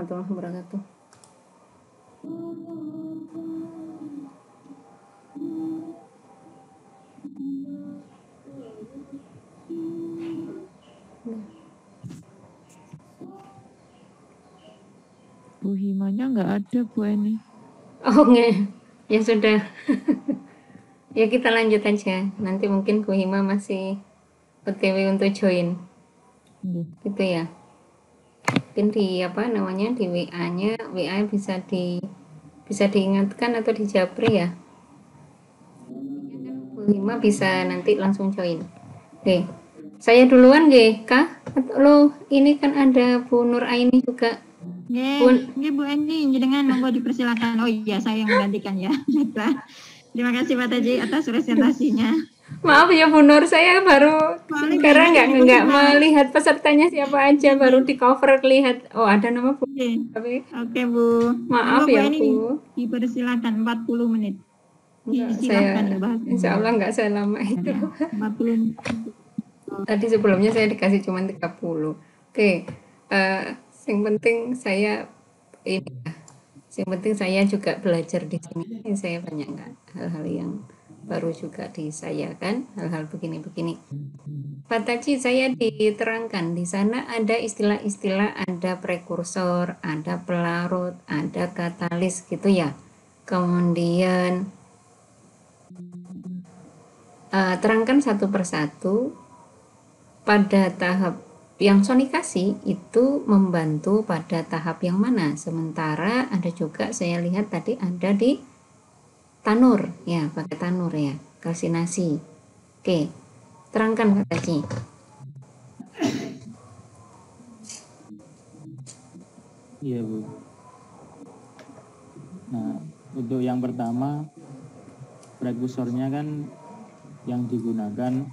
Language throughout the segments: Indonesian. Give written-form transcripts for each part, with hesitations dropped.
warahmatullahi wabarakatuh. Bu Himanya nggak ada, Bu Eni. Oh nggak, ya sudah. Ya kita lanjut aja. Nanti mungkin Bu Hima masih OTW untuk join. Gitu ya. Mungkin di apa namanya di WA-nya, WA bisa diingatkan atau dijapri ya. Bu Hima bisa nanti langsung join. Oke. Saya duluan nggih, Kak? Lo ini kan ada Bu Nur Aini juga. Nggih, Bu Eni, dengan monggo dipersilakan. Oh iya, saya yang menggantikan ya. Terima kasih Pak Taji atas presentasinya. Maaf ya Bu Nur, saya baru karena nggak melihat pesertanya siapa aja, baru di cover lihat. Oh ada nama Bu. Oke Bu. Maaf ya Bu. Dipersilakan 40 menit. Insya Allah nggak selama itu. 40. Tadi sebelumnya saya dikasih cuma 30. Oke. Yang penting saya ini. Yang penting saya juga belajar di sini. Saya banyak nggak hal-hal yang baru juga di saya kan, hal-hal begini-begini. Pak Taji, saya diterangkan di sana ada istilah-istilah, ada prekursor, ada pelarut, ada katalis gitu ya. Kemudian terangkan satu persatu pada tahap yang sonikasi itu membantu pada tahap yang mana. Sementara ada juga saya lihat tadi ada di tanur ya, pakai tanur ya, kalsinasi. Oke, terangkan Pak Taji. Iya Bu. Nah, untuk yang pertama prekursornya kan yang digunakan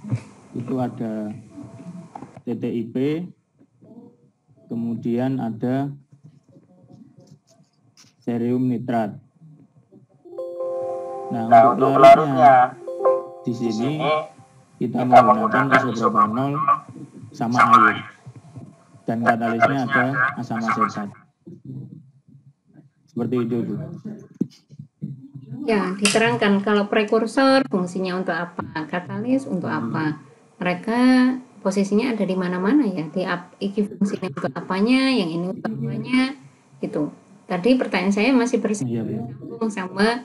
itu ada TTIP, kemudian ada cerium nitrat. Nah, untuk pelarutnya di sini kita menggunakan isopropanol sama air, dan katalisnya ada asam asetat. Seperti itu Bu. Ya, diterangkan kalau prekursor fungsinya untuk apa, katalis untuk apa. Mereka posisinya ada di mana-mana ya. Iki fungsinya untuk apanya, yang ini untuk apanya, gitu. Tadi pertanyaan saya masih bersambung sama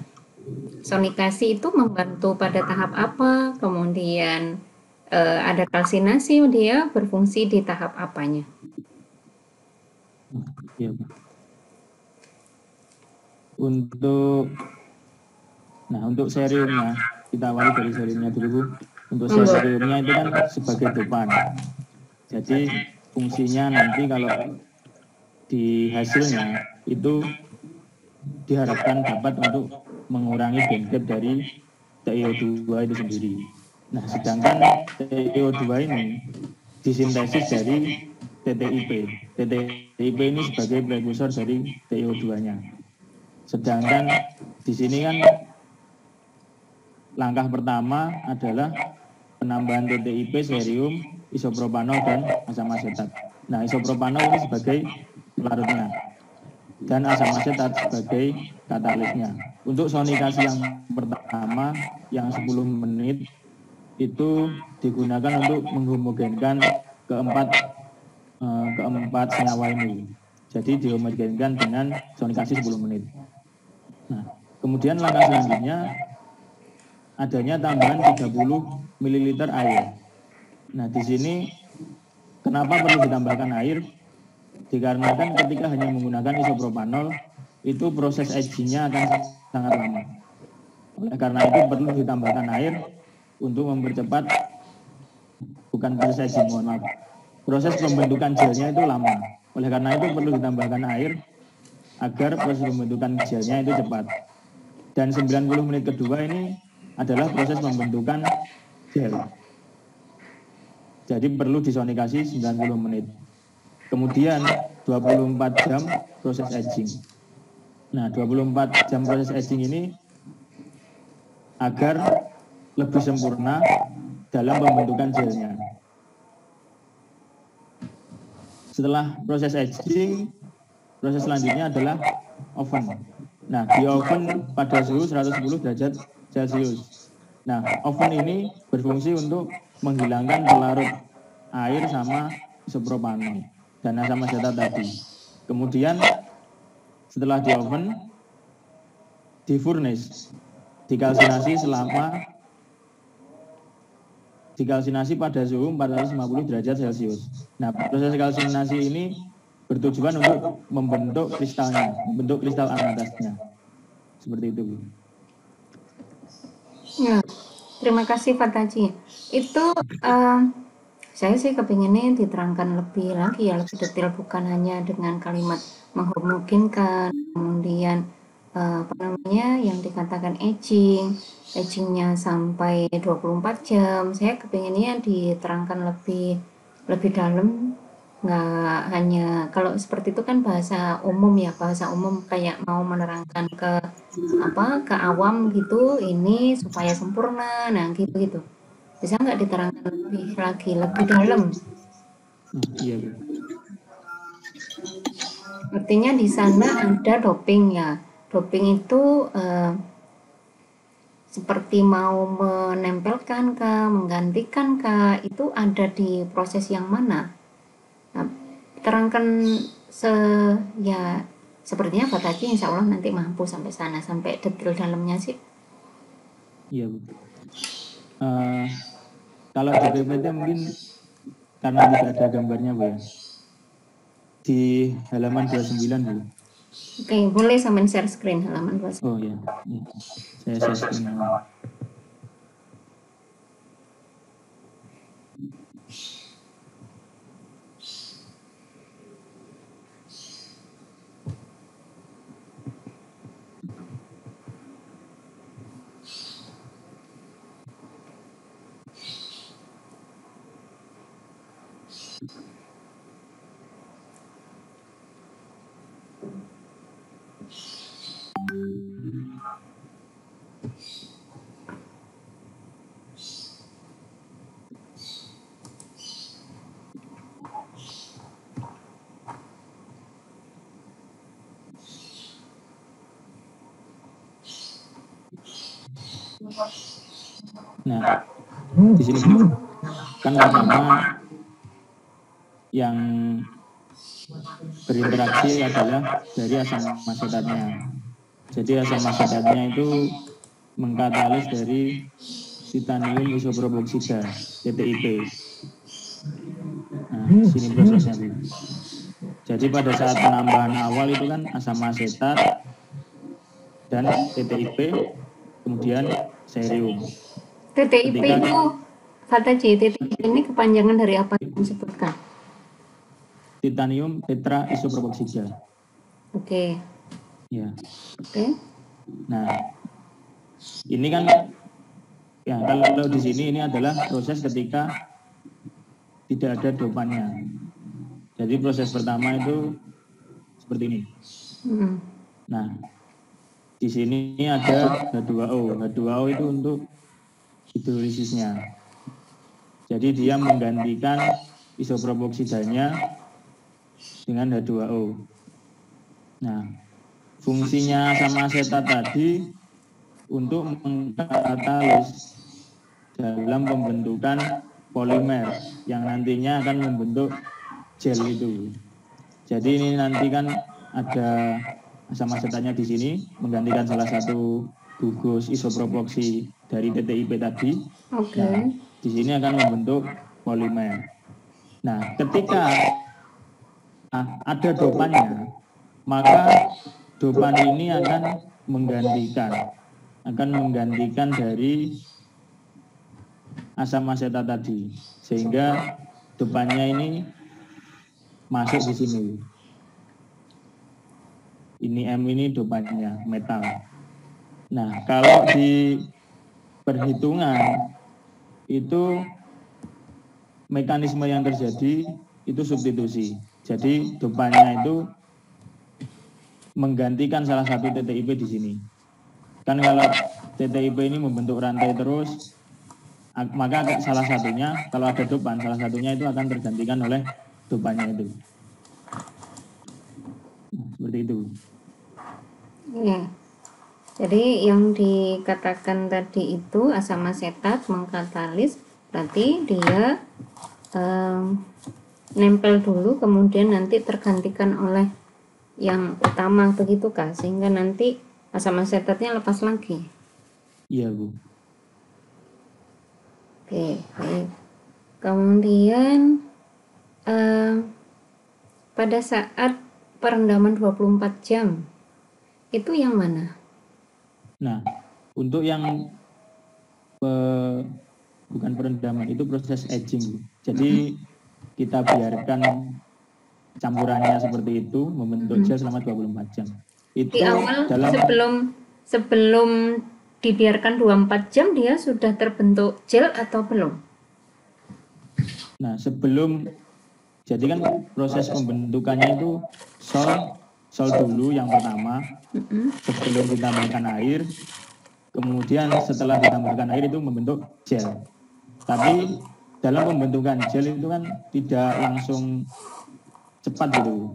sonikasi itu membantu pada tahap apa, kemudian ada kalsinasi, dia berfungsi di tahap apanya. Iya Pak. Untuk seriumnya, kita awali dari seriumnya dulu Bu. Untuk seriumnya itu kan sebagai dopan. Jadi fungsinya nanti kalau di hasilnya itu diharapkan dapat untuk mengurangi band gap dari TiO2 itu sendiri. Nah, sedangkan TiO2 ini disintesis dari TTIP. TTIP ini sebagai prekursor dari TiO2-nya. Sedangkan di sini kan langkah pertama adalah penambahan TTIP, cerium, isopropanol, dan asam asetat. Nah, isopropanol ini sebagai pelarutnya, dan asam asetat sebagai katalisnya. Untuk sonikasi yang pertama, yang 10 menit, itu digunakan untuk menghomogenkan keempat senyawa ini. Jadi dihomogenkan dengan sonikasi 10 menit. Nah, kemudian langkah selanjutnya adanya tambahan 30 ml air. Nah, di sini kenapa perlu ditambahkan air? Dikarenakan ketika hanya menggunakan isopropanol, itu proses aging-nya akan sangat lama. Oleh karena itu perlu ditambahkan air untuk mempercepat, bukan proses aging, mohon maaf. Proses pembentukan gelnya itu lama. Oleh karena itu perlu ditambahkan air agar proses pembentukan gelnya itu cepat. Dan 90 menit kedua ini adalah proses pembentukan gel. Jadi perlu disonikasi 90 menit. Kemudian 24 jam proses aging. Nah, 24 jam proses aging ini agar lebih sempurna dalam pembentukan gelnya. Setelah proses aging, proses selanjutnya adalah oven. Nah, di oven pada suhu 110 derajat Celcius. Nah, oven ini berfungsi untuk menghilangkan pelarut air sama isopropanol dan asam asetat tadi. Kemudian setelah di oven, di furnace, dikalsinasi pada suhu 450 derajat Celcius. Nah, proses kalsinasi ini bertujuan untuk membentuk kristalnya, membentuk kristal ametasnya. Seperti itu, Bu. Ya, terima kasih Fataji. Itu saya sih kepinginnya diterangkan lebih lagi ya, lebih detail, bukan hanya dengan kalimat memungkinkan, kemudian apa namanya yang dikatakan agingnya sampai 24 jam. Saya kepinginnya diterangkan lebih lebih dalam, nggak hanya kalau seperti itu kan bahasa umum ya, bahasa umum kayak mau menerangkan ke awam gitu, ini supaya sempurna, nah gitu-gitu. Bisa nggak diterangkan lebih lagi, lebih dalam? Iya, Bu. Artinya di sana ada doping ya. Doping itu seperti mau menempelkan kah, menggantikan kah, itu ada di proses yang mana? Nah, terangkan ya sepertinya Pak Taji insya Allah nanti mampu sampai sana, sampai detail dalamnya sih. Iya, Bu. Kalau di PPT mungkin karena tidak ada gambarnya, Bu, ya. Di halaman 29, Bu. Oke, boleh sambil share screen halaman 29. Oh ya, saya share screen. Nah, di sini kan pertama yang berinteraksi adalah dari asam asetatnya. Jadi asam asetatnya itu mengkatalis dari titanium isopropoksida (TTIP). Nah, sini prosesnya, Bu. Jadi pada saat penambahan awal itu kan asam asetat dan TTIP, kemudian cerium. TTIP itu Fataji, TTIP ini kepanjangan dari apa yang disebutkan? Titanium tetra isopropoksida. Oke. Ya. Oke. Nah, ini kan ya kalau di sini ini adalah proses ketika tidak ada dopannya. Jadi proses pertama itu seperti ini. Nah, di sini ada H2O. H2O itu untuk hidrolisisnya. Jadi dia menggantikan isopropoksidanya dengan H2O. Nah, fungsinya asam asetat tadi untuk mengkatalis dalam pembentukan polimer yang nantinya akan membentuk gel itu. Jadi ini nanti kan ada asam asetatnya di sini menggantikan salah satu gugus isopropoksi dari TTIP tadi. Oke. Nah, di sini akan membentuk polimer. Nah, ketika ada dopannya, maka dopan ini akan menggantikan dari asam asetat tadi, sehingga dopannya ini masuk di sini. Ini M ini dopannya, metal. Nah, kalau di perhitungan itu mekanisme yang terjadi itu substitusi. Jadi dopannya itu menggantikan salah satu TTIP di sini. Kan kalau TTIP ini membentuk rantai terus, maka salah satunya, kalau ada dopan, salah satunya itu akan tergantikan oleh dopannya itu. seperti itu. Ya. Jadi yang dikatakan tadi itu asam asetat mengkatalis, berarti dia nempel dulu, kemudian nanti tergantikan oleh yang utama, begitu Kak? Sehingga nanti asam asetatnya lepas lagi. Iya Bu. Oke, baik. Kemudian pada saat perendaman 24 jam, itu yang mana? Nah, untuk yang bukan perendaman, itu proses aging Bu. Jadi kita biarkan campurannya seperti itu membentuk gel selama 24 jam. Itu Di awal dalam sebelum dibiarkan 24 jam dia sudah terbentuk gel atau belum? Nah, jadi kan proses pembentukannya itu sol dulu yang pertama, sebelum ditambahkan air, kemudian setelah ditambahkan air itu membentuk gel. Tapi dalam pembentukan gel itu kan tidak langsung cepat gitu.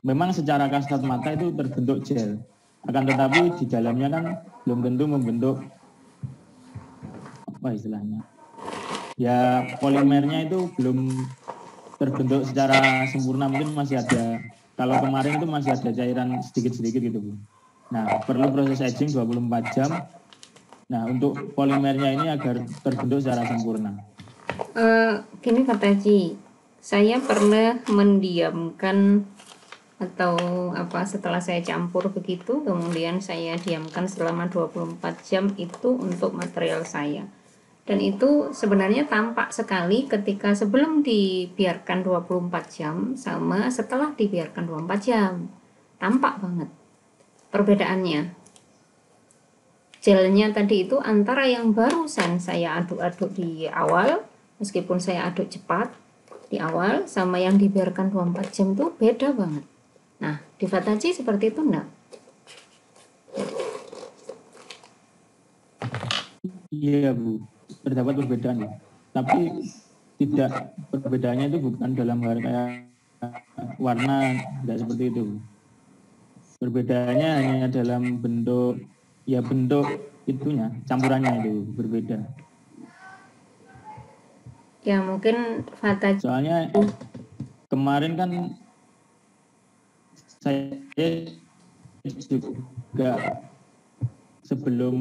Memang secara kasat mata itu terbentuk gel, akan tetapi di dalamnya kan belum tentu membentuk apa istilahnya. Ya polimernya itu belum terbentuk secara sempurna, mungkin masih ada, kalau kemarin itu masih ada cairan sedikit-sedikit gitu Bu. Nah perlu proses aging 24 jam. Nah untuk polimernya ini agar terbentuk secara sempurna. Gini Pak Taji, saya pernah mendiamkan atau setelah saya campur begitu, kemudian saya diamkan selama 24 jam itu untuk material saya. Dan itu sebenarnya tampak sekali ketika sebelum dibiarkan 24 jam sama setelah dibiarkan 24 jam. Tampak banget perbedaannya. Gelnya tadi itu antara yang barusan saya aduk-aduk di awal, meskipun saya aduk cepat di awal, sama yang dibiarkan 24 jam itu beda banget. Nah, di Fataji seperti itu enggak? Iya Bu, terdapat perbedaan ya. Tapi tidak, perbedaannya itu bukan dalam hal kayak warna, tidak seperti itu. Perbedaannya hanya dalam bentuk itunya, campurannya itu berbeda. Ya mungkin Fataji. Soalnya kemarin kan saya juga sebelum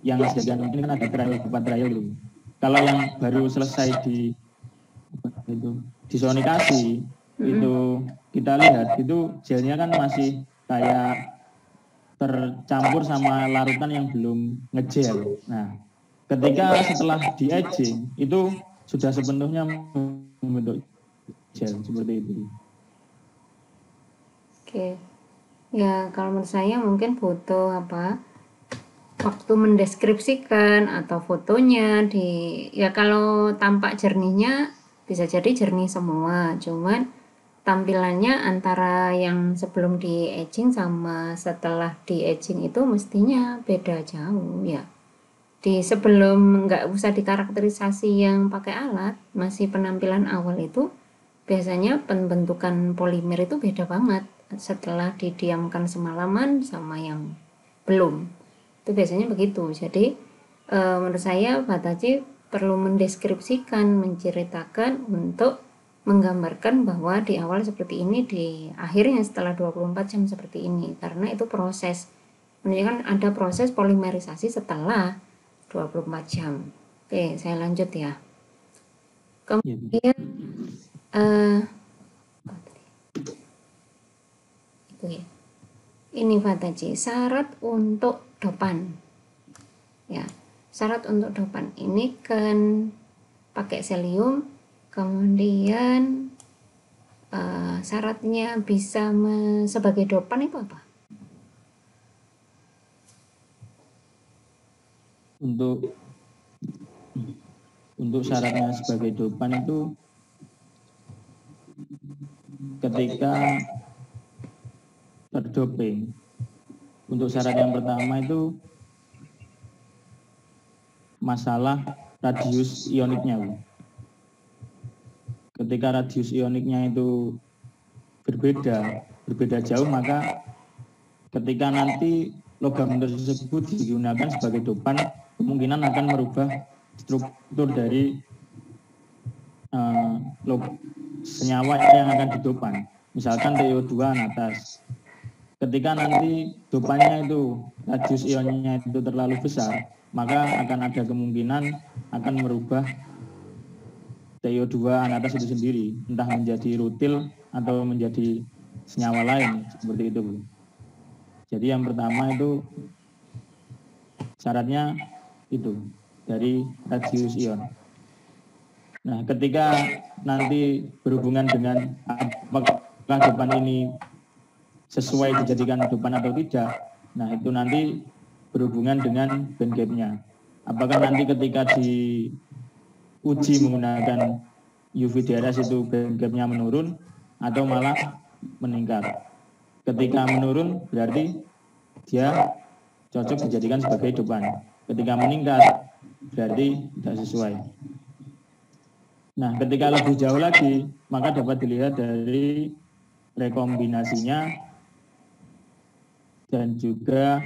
yang sejak ini kan ada trial dulu. Kalau yang baru selesai disonikasi itu kita lihat itu gelnya kan masih kayak tercampur sama larutan yang belum ngegel. Nah, ketika setelah di aging itu sudah sepenuhnya membentuk gel seperti itu. Oke. Ya kalau menurut saya mungkin foto waktu mendeskripsikan atau fotonya ya kalau tampak jernihnya bisa jadi jernih semua, cuman tampilannya antara yang sebelum di aging sama setelah di aging itu mestinya beda jauh ya. Di sebelum nggak usah dikarakterisasi yang pakai alat, masih penampilan awal itu biasanya pembentukan polimer itu beda banget setelah didiamkan semalaman sama yang belum. Itu biasanya begitu. Jadi menurut saya Fataji perlu mendeskripsikan, menceritakan untuk menggambarkan bahwa di awal seperti ini, di akhirnya setelah 24 jam seperti ini, karena itu proses. Menunjukkan ada proses polimerisasi setelah 24 jam. Oke, saya lanjut ya. Kemudian itu ya. Ini Fataji, syarat untuk dopan. Ya, syarat untuk dopan ini kan pakai selium, kemudian syaratnya bisa sebagai dopan itu apa? Untuk syaratnya sebagai dopan itu ketika terdoping. Untuk syarat yang pertama itu masalah radius ioniknya. Ketika radius ioniknya itu berbeda jauh, maka ketika nanti logam tersebut digunakan sebagai dopan, kemungkinan akan merubah struktur dari senyawa yang akan didopan. Misalkan TiO2 anatas. Ketika nanti dopannya itu, radius ionnya itu terlalu besar, maka akan ada kemungkinan akan merubah TiO2 anatas itu sendiri, entah menjadi rutil atau menjadi senyawa lain, seperti itu, Bu. Jadi yang pertama itu syaratnya itu dari radius ion. Nah, ketika nanti berhubungan dengan apakah dopan ini sesuai dijadikan dopan atau tidak, nah itu nanti berhubungan dengan band gap-nya. Apakah nanti ketika diuji menggunakan UV DRS itu band gap-nya menurun atau malah meningkat. Ketika menurun berarti dia cocok dijadikan sebagai dopan. Ketika meningkat berarti tidak sesuai. Nah, ketika lebih jauh lagi, maka dapat dilihat dari rekombinasinya dan juga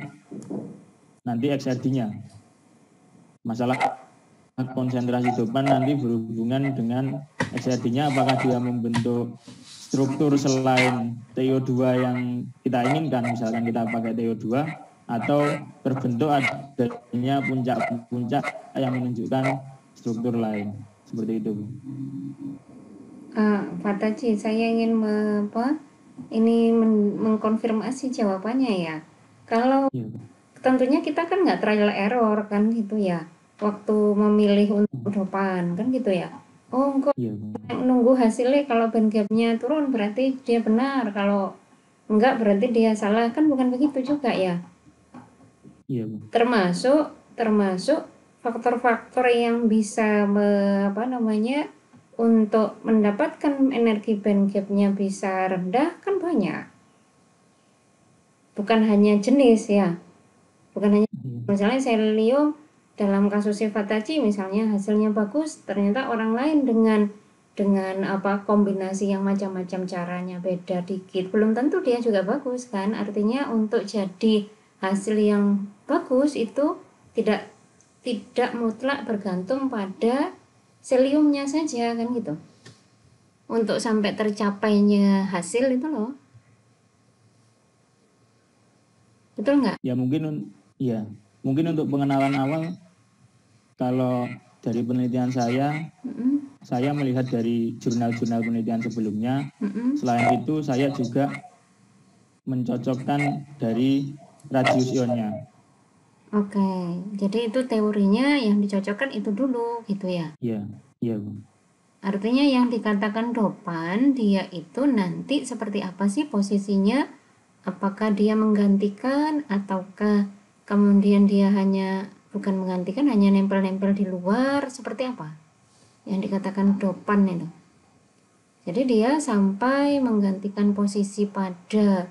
nanti XRD-nya. Masalah konsentrasi dopan nanti berhubungan dengan XRD-nya, apakah dia membentuk struktur selain TiO2 yang kita inginkan, misalkan kita pakai TiO2, atau terbentuk adanya puncak-puncak yang menunjukkan struktur lain. Seperti itu. Pak Taji, saya ingin mengkonfirmasi jawabannya ya. Kalau tentunya kita kan nggak trial error kan gitu ya, waktu memilih untuk dopan kan gitu ya. Oh, kok nunggu hasilnya, kalau band gap-nya turun berarti dia benar, kalau enggak berarti dia salah, kan bukan begitu juga ya. Termasuk faktor-faktor yang bisa untuk mendapatkan energi band gap-nya bisa rendah kan banyak. Bukan hanya jenis ya. Bukan hanya misalnya selium dalam kasus Pak Taji misalnya hasilnya bagus, ternyata orang lain dengan kombinasi yang macam-macam caranya beda dikit, belum tentu dia juga bagus kan. Artinya untuk jadi hasil yang bagus itu tidak mutlak bergantung pada seliumnya saja kan gitu. Untuk sampai tercapainya hasil itu loh. Betul nggak? Ya mungkin untuk pengenalan awal, kalau dari penelitian saya melihat dari jurnal-jurnal penelitian sebelumnya. Selain itu saya juga mencocokkan dari radius ionnya. Oke, jadi itu teorinya yang dicocokkan itu dulu gitu ya? Iya, Bu. Artinya yang dikatakan dopan, dia itu nanti seperti apa sih posisinya? Apakah dia menggantikan ataukah kemudian dia bukan menggantikan, hanya nempel-nempel di luar, seperti apa? Yang dikatakan dopan itu. Jadi dia sampai menggantikan posisi pada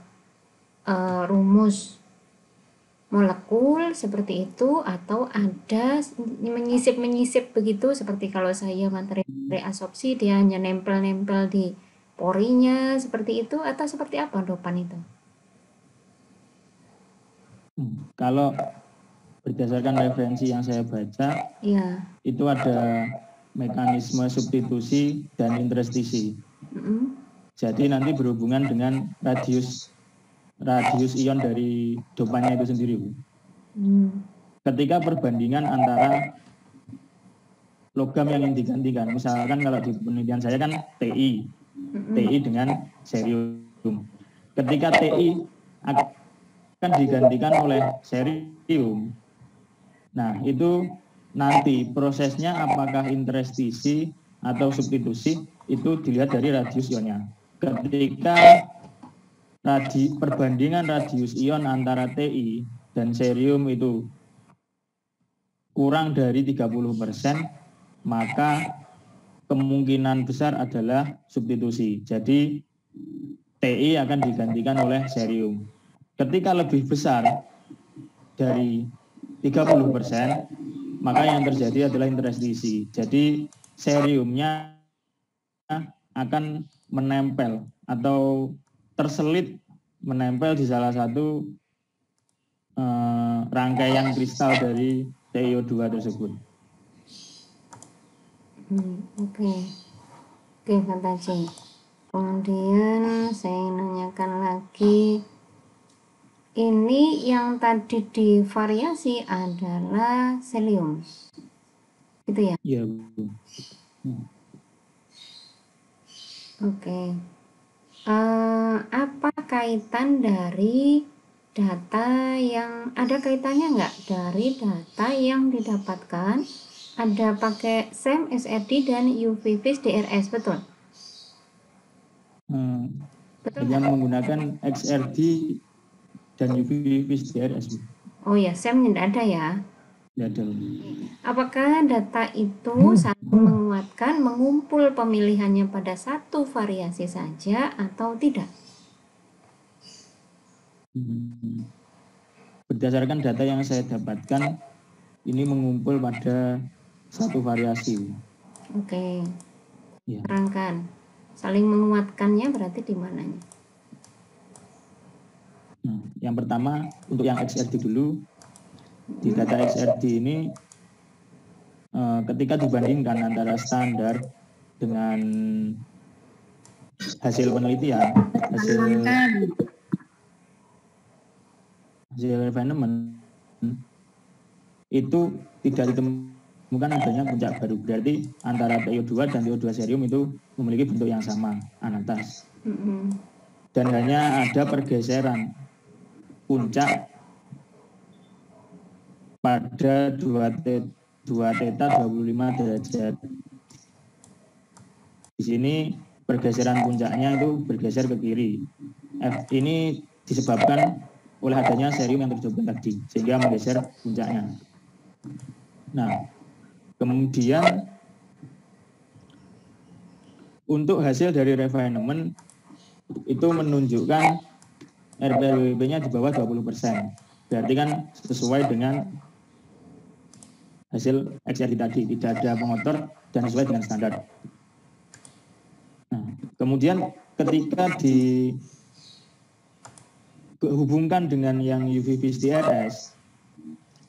rumus molekul seperti itu, atau ada menyisip begitu, seperti kalau saya materi reabsorpsi dia hanya nempel-nempel di porinya seperti itu, atau seperti apa dopan itu? Kalau berdasarkan referensi yang saya baca, itu ada mekanisme substitusi dan interstisi. Jadi nanti berhubungan dengan radius ion dari dopannya itu sendiri, Bu. Ketika perbandingan antara logam yang ingin digantikan, misalkan kalau di penelitian saya kan TI dengan cerium. Ketika TI akan digantikan oleh cerium, nah itu nanti prosesnya apakah interstisi atau substitusi itu dilihat dari radius ionnya. Ketika perbandingan radius ion antara TI dan cerium itu kurang dari 30%, maka kemungkinan besar adalah substitusi. Jadi TI akan digantikan oleh cerium. Ketika lebih besar dari 30%, maka yang terjadi adalah interstisi. Jadi ceriumnya akan menempel atau terselit menempel di salah satu rangkaian kristal dari TiO2 tersebut. Oke, Pak Taji. Kemudian saya nanyakan lagi, ini yang tadi divariasi adalah selium, gitu ya? Iya, Bu. Oke. Apa kaitan dari data yang ada kaitannya nggak dari data yang didapatkan ada pakai SEM, SRD dan UV-Vis DRS, betul? Betul Yang nggak? menggunakan XRD dan UV-Vis DRS, Bu. Oh ya, SEM tidak ada ya. Tidak ada, Bu. Apakah data itu saling menguatkan mengumpul pemilihannya pada satu variasi saja atau tidak? Berdasarkan data yang saya dapatkan, ini mengumpul pada satu variasi. Oke, Ya. terangkan. Saling menguatkannya berarti di mananya? Nah, yang pertama untuk yang XRD dulu. Di data XRD ini ketika dibandingkan antara standar dengan hasil penelitian, hasil refinement itu tidak ditemukan adanya puncak baru. Berarti antara TiO2 dan TiO2 serium itu memiliki bentuk yang sama, anatas. Dan hanya ada pergeseran puncak pada 2 theta 25 derajat. Di sini pergeseran puncaknya itu bergeser ke kiri. Ini disebabkan oleh adanya serium yang terjebak tadi, sehingga menggeser puncaknya. Nah, kemudian untuk hasil dari refinement itu menunjukkan RPLWP-nya di bawah 20%. Berarti kan sesuai dengan hasil XRD tadi, tidak ada pengotor dan sesuai dengan standar. Nah, kemudian ketika dihubungkan dengan yang UV-Vis DRS,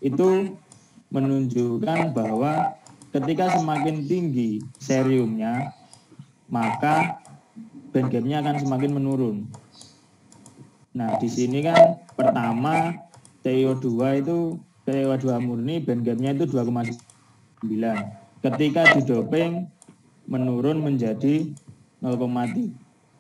itu menunjukkan bahwa ketika semakin tinggi seriumnya, maka band gap-nya akan semakin menurun. Nah, di sini kan pertama TiO2 murni band gap-nya itu 2,9. Ketika didoping menurun menjadi 0,3.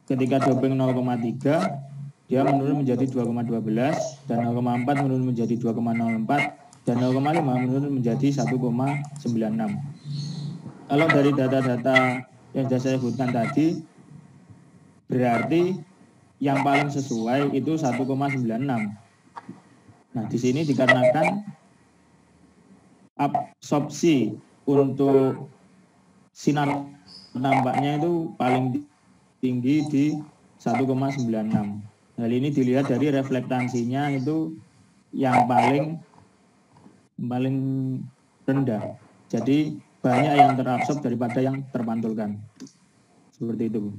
Ketika doping 0,3 dia menurun menjadi 2,12 dan 0,4 menurun menjadi 2,04 dan 0,5 menurun menjadi 1,96. Kalau dari data-data yang sudah saya sebutkan tadi, berarti yang paling sesuai itu 1,96. Nah, di sini dikarenakan absorpsi untuk sinar nampaknya itu paling tinggi di 1,96. Hal ini dilihat dari reflektansinya itu yang paling rendah. Jadi banyak yang terabsorb daripada yang terpantulkan. Seperti itu, Bu.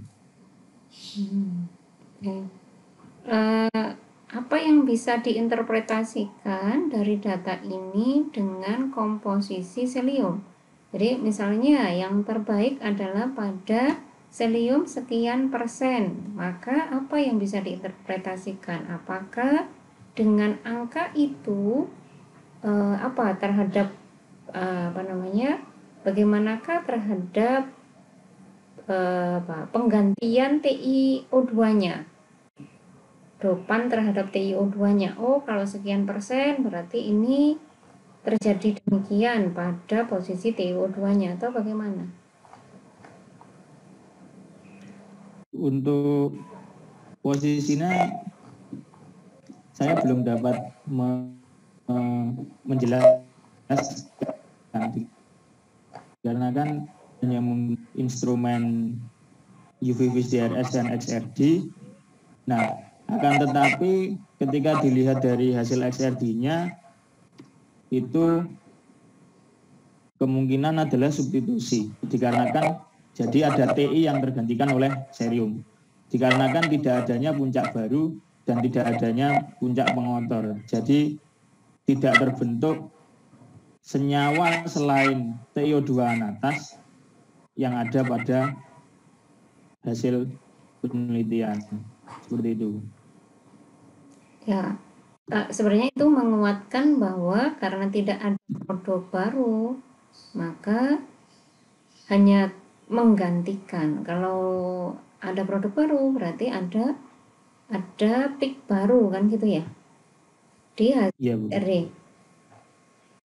Apa yang bisa diinterpretasikan dari data ini dengan komposisi selium? Jadi misalnya yang terbaik adalah pada selium sekian persen, maka apa yang bisa diinterpretasikan? Apakah dengan angka itu terhadap bagaimanakah terhadap penggantian TiO2-nya, dopan terhadap TiO2-nya. Oh, kalau sekian persen berarti ini terjadi demikian pada posisi TiO2-nya, atau bagaimana? Untuk posisinya saya belum dapat menjelaskan karena kan hanya instrumen UV-Vis DRS dan XRD. Nah, akan tetapi ketika dilihat dari hasil XRD-nya itu kemungkinan adalah substitusi, dikarenakan jadi ada TI yang tergantikan oleh serium. dikarenakan tidak adanya puncak baru dan tidak adanya puncak pengotor. Jadi tidak terbentuk senyawa selain TiO2 anatas yang ada pada hasil penelitian. Seperti itu. Ya, sebenarnya itu menguatkan bahwa karena tidak ada produk baru, maka hanya menggantikan. Kalau ada produk baru berarti ada peak baru kan gitu ya di hasil Iya, Bu. RD.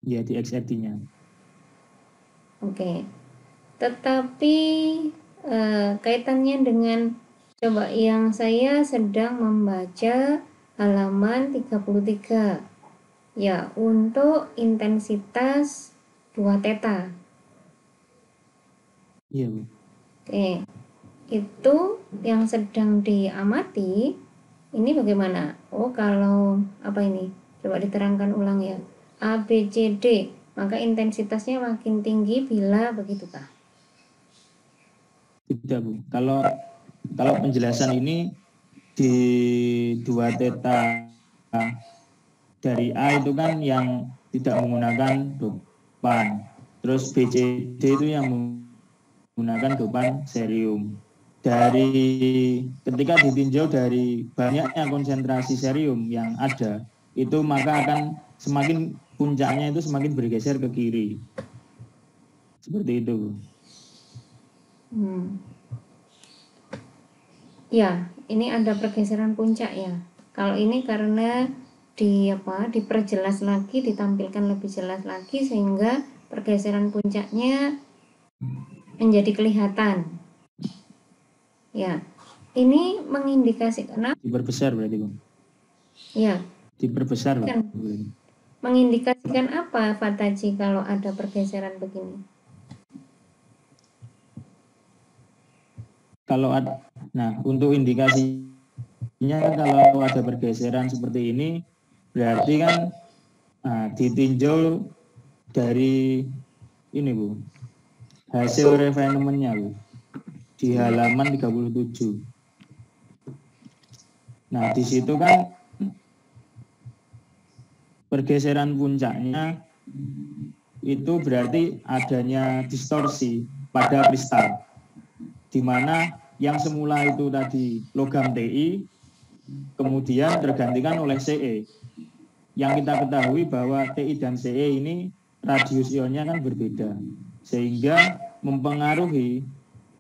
Ya, di XRD-nya. Oke. Tetapi kaitannya dengan coba yang saya sedang membaca halaman 33. Ya, untuk intensitas 2 theta. Iya, Bu. Oke. Itu yang sedang diamati ini bagaimana? Oh, kalau apa ini? Coba diterangkan ulang ya. A, B, C, D. Maka intensitasnya makin tinggi bila begitukah? Tidak, Bu. Kalau penjelasan ini di 2 theta dari A itu kan yang tidak menggunakan dopan. Terus BCD itu yang menggunakan dopan serium. Dari ketika ditinjau dari banyaknya konsentrasi serium yang ada, itu maka akan semakin puncaknya itu semakin bergeser ke kiri. Seperti itu. Ya, ini ada pergeseran puncak ya. Kalau ini karena diperjelas lagi, ditampilkan lebih jelas lagi sehingga pergeseran puncaknya menjadi kelihatan. Ya, ini mengindikasikan apa? Diperbesar berarti, Bu. Ya, Diperbesar, Bu. kan mengindikasikan apa Fataji kalau ada pergeseran begini? Nah, untuk indikasinya kan kalau ada pergeseran seperti ini berarti kan ditinjau dari ini, Bu, hasil refinementnya, Bu, di halaman 37. Nah, di situ kan pergeseran puncaknya itu berarti adanya distorsi pada kristal, di mana yang semula itu tadi logam Ti kemudian tergantikan oleh Ce. Yang kita ketahui bahwa Ti dan Ce ini radius ionnya kan berbeda, sehingga mempengaruhi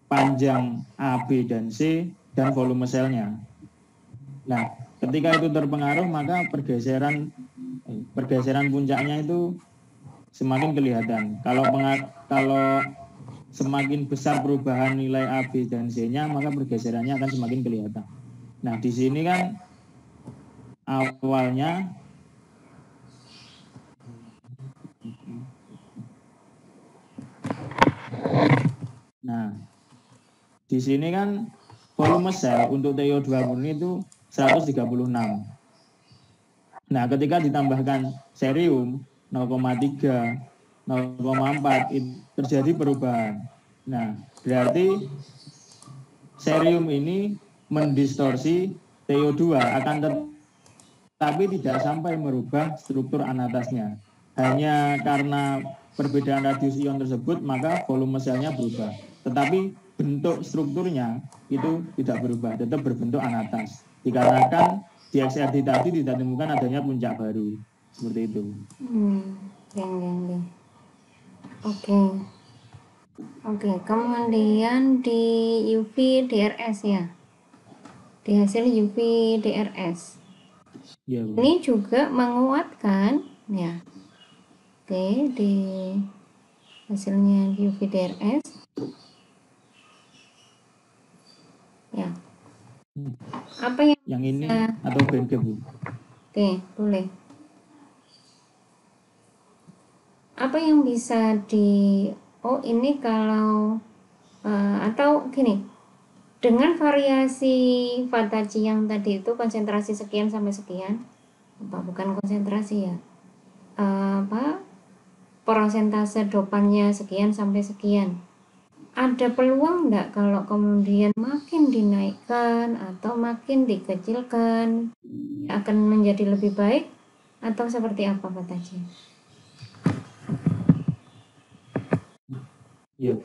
panjang A, B, dan C dan volume selnya. Nah, ketika itu terpengaruh maka pergeseran puncaknya itu semakin kelihatan. Kalau semakin besar perubahan nilai A, B, dan C-nya, maka pergeserannya akan semakin kelihatan. Nah, di sini kan awalnya di sini kan volume sel untuk TiO2 murni itu 136. Nah, ketika ditambahkan serium 0,3, 0,4 itu terjadi perubahan. Nah, berarti serium ini mendistorsi TiO2 akan tetapi tidak sampai merubah struktur anatasnya. Hanya karena perbedaan radius ion tersebut maka volume selnya berubah. Tetapi bentuk strukturnya itu tidak berubah, tetap berbentuk anatas. Dikarenakan di XRD tadi tidak ditemukan adanya puncak baru. Seperti itu. Oke, kemudian di UV DRS ya. Di hasil UV DRS. Ya, ini juga menguatkan ya. Oke, di hasilnya UV DRS. Ya. Apa yang ini atau BNG, Bu? Oke, boleh. Apa yang bisa ini kalau atau gini, dengan variasi Fataji yang tadi itu konsentrasi sekian sampai sekian, bukan konsentrasi ya, persentase dopannya sekian sampai sekian, ada peluang enggak kalau kemudian makin dinaikkan atau makin dikecilkan akan menjadi lebih baik atau seperti apa Pak Taji? Ya,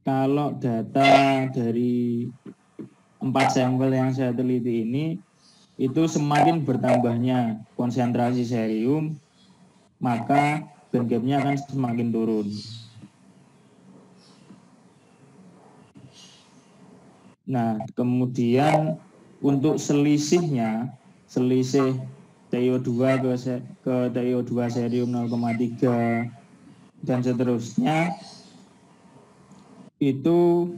kalau data dari 4 sampel yang saya teliti ini, itu semakin bertambahnya konsentrasi cerium, maka band gap-nya akan semakin turun. Nah, kemudian untuk selisihnya, selisih TiO2 ke TiO2 cerium 0,3 dan seterusnya, itu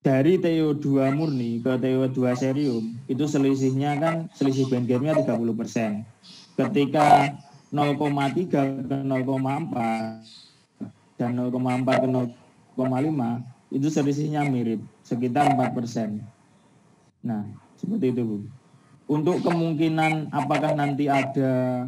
dari TiO2 murni ke TiO2 cerium, itu selisihnya kan selisih band gap-nya 30%. Ketika 0,3 ke 0,4 dan 0,4 ke 0,5 itu selisihnya mirip, sekitar 4%. Nah, seperti itu Bu. Untuk kemungkinan apakah nanti ada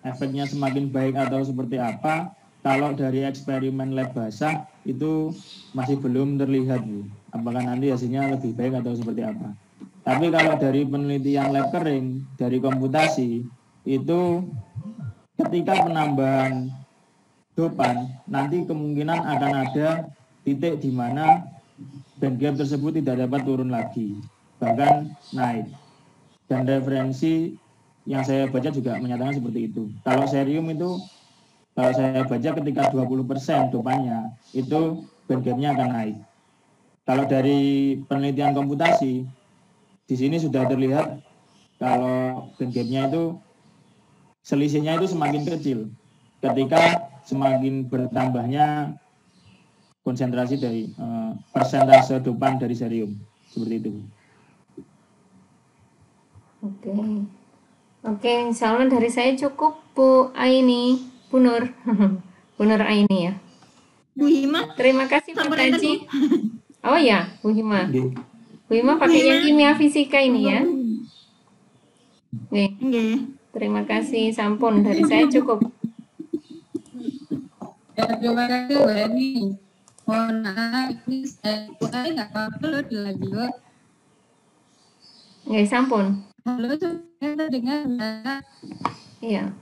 efeknya semakin baik atau seperti apa, kalau dari eksperimen lab basah itu masih belum terlihat Bu. Apakah nanti hasilnya lebih baik atau seperti apa. Tapi kalau dari penelitian lab kering, dari komputasi, itu ketika penambahan dopan, nanti kemungkinan akan ada titik di mana band gap tersebut tidak dapat turun lagi, bahkan naik. Dan referensi yang saya baca juga menyatakan seperti itu. Kalau cerium itu, kalau saya baca ketika 20% dopannya, itu band gap-nya akan naik. Kalau dari penelitian komputasi, di sini sudah terlihat kalau band gap-nya itu selisihnya itu semakin kecil ketika semakin bertambahnya konsentrasi dari persentase dopan dari cerium, seperti itu. Oke, insya Allah dari saya cukup Bu Aini, Bu Nur, Bu Nur Aini ya. Bu Hima, Terima kasih Pak sambutan Taji. Oh ya, Bu Hima. Oke. Bu Hima pakai yang kimia fisika ini ya. Oke, Oke. terima kasih, sampun dari saya cukup. Ya, terima kasih Bu Eni. Mohon maaf, ini saya nggak apa-apa loh lagi loh. Oke, sampun. Halo, saya terdengar nggak? Iya.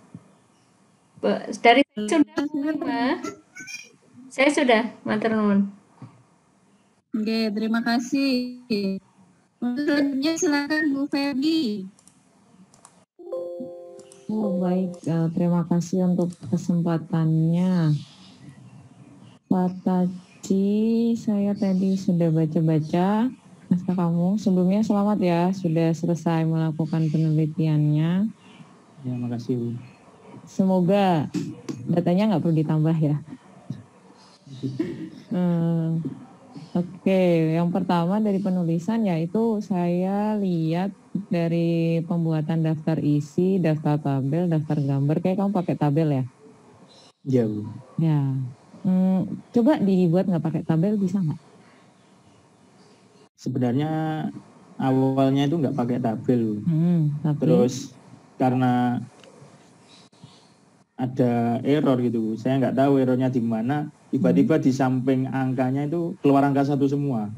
Dari sudah, Bu Hima. Saya sudah, matur nuwun. Oke, terima kasih. Untuk selanjutnya silakan Bu Feby. Oh, baik, terima kasih untuk kesempatannya. Pak Taji, saya tadi sudah baca-baca naskah kamu. Sebelumnya selamat ya, sudah selesai melakukan penelitiannya. Ya, makasih Bu. Semoga datanya nggak perlu ditambah ya. Oke, yang pertama dari penulisan yaitu saya lihat dari pembuatan daftar isi, daftar tabel, daftar gambar. Kayak kamu pakai tabel ya? Ya Bu. Ya. Coba dibuat nggak pakai tabel, bisa nggak? Sebenarnya awalnya itu nggak pakai tabel. Tapi... Terus karena ada error gitu Bu, saya nggak tahu errornya di mana. Tiba-tiba di samping angkanya itu keluar angka 1 semua.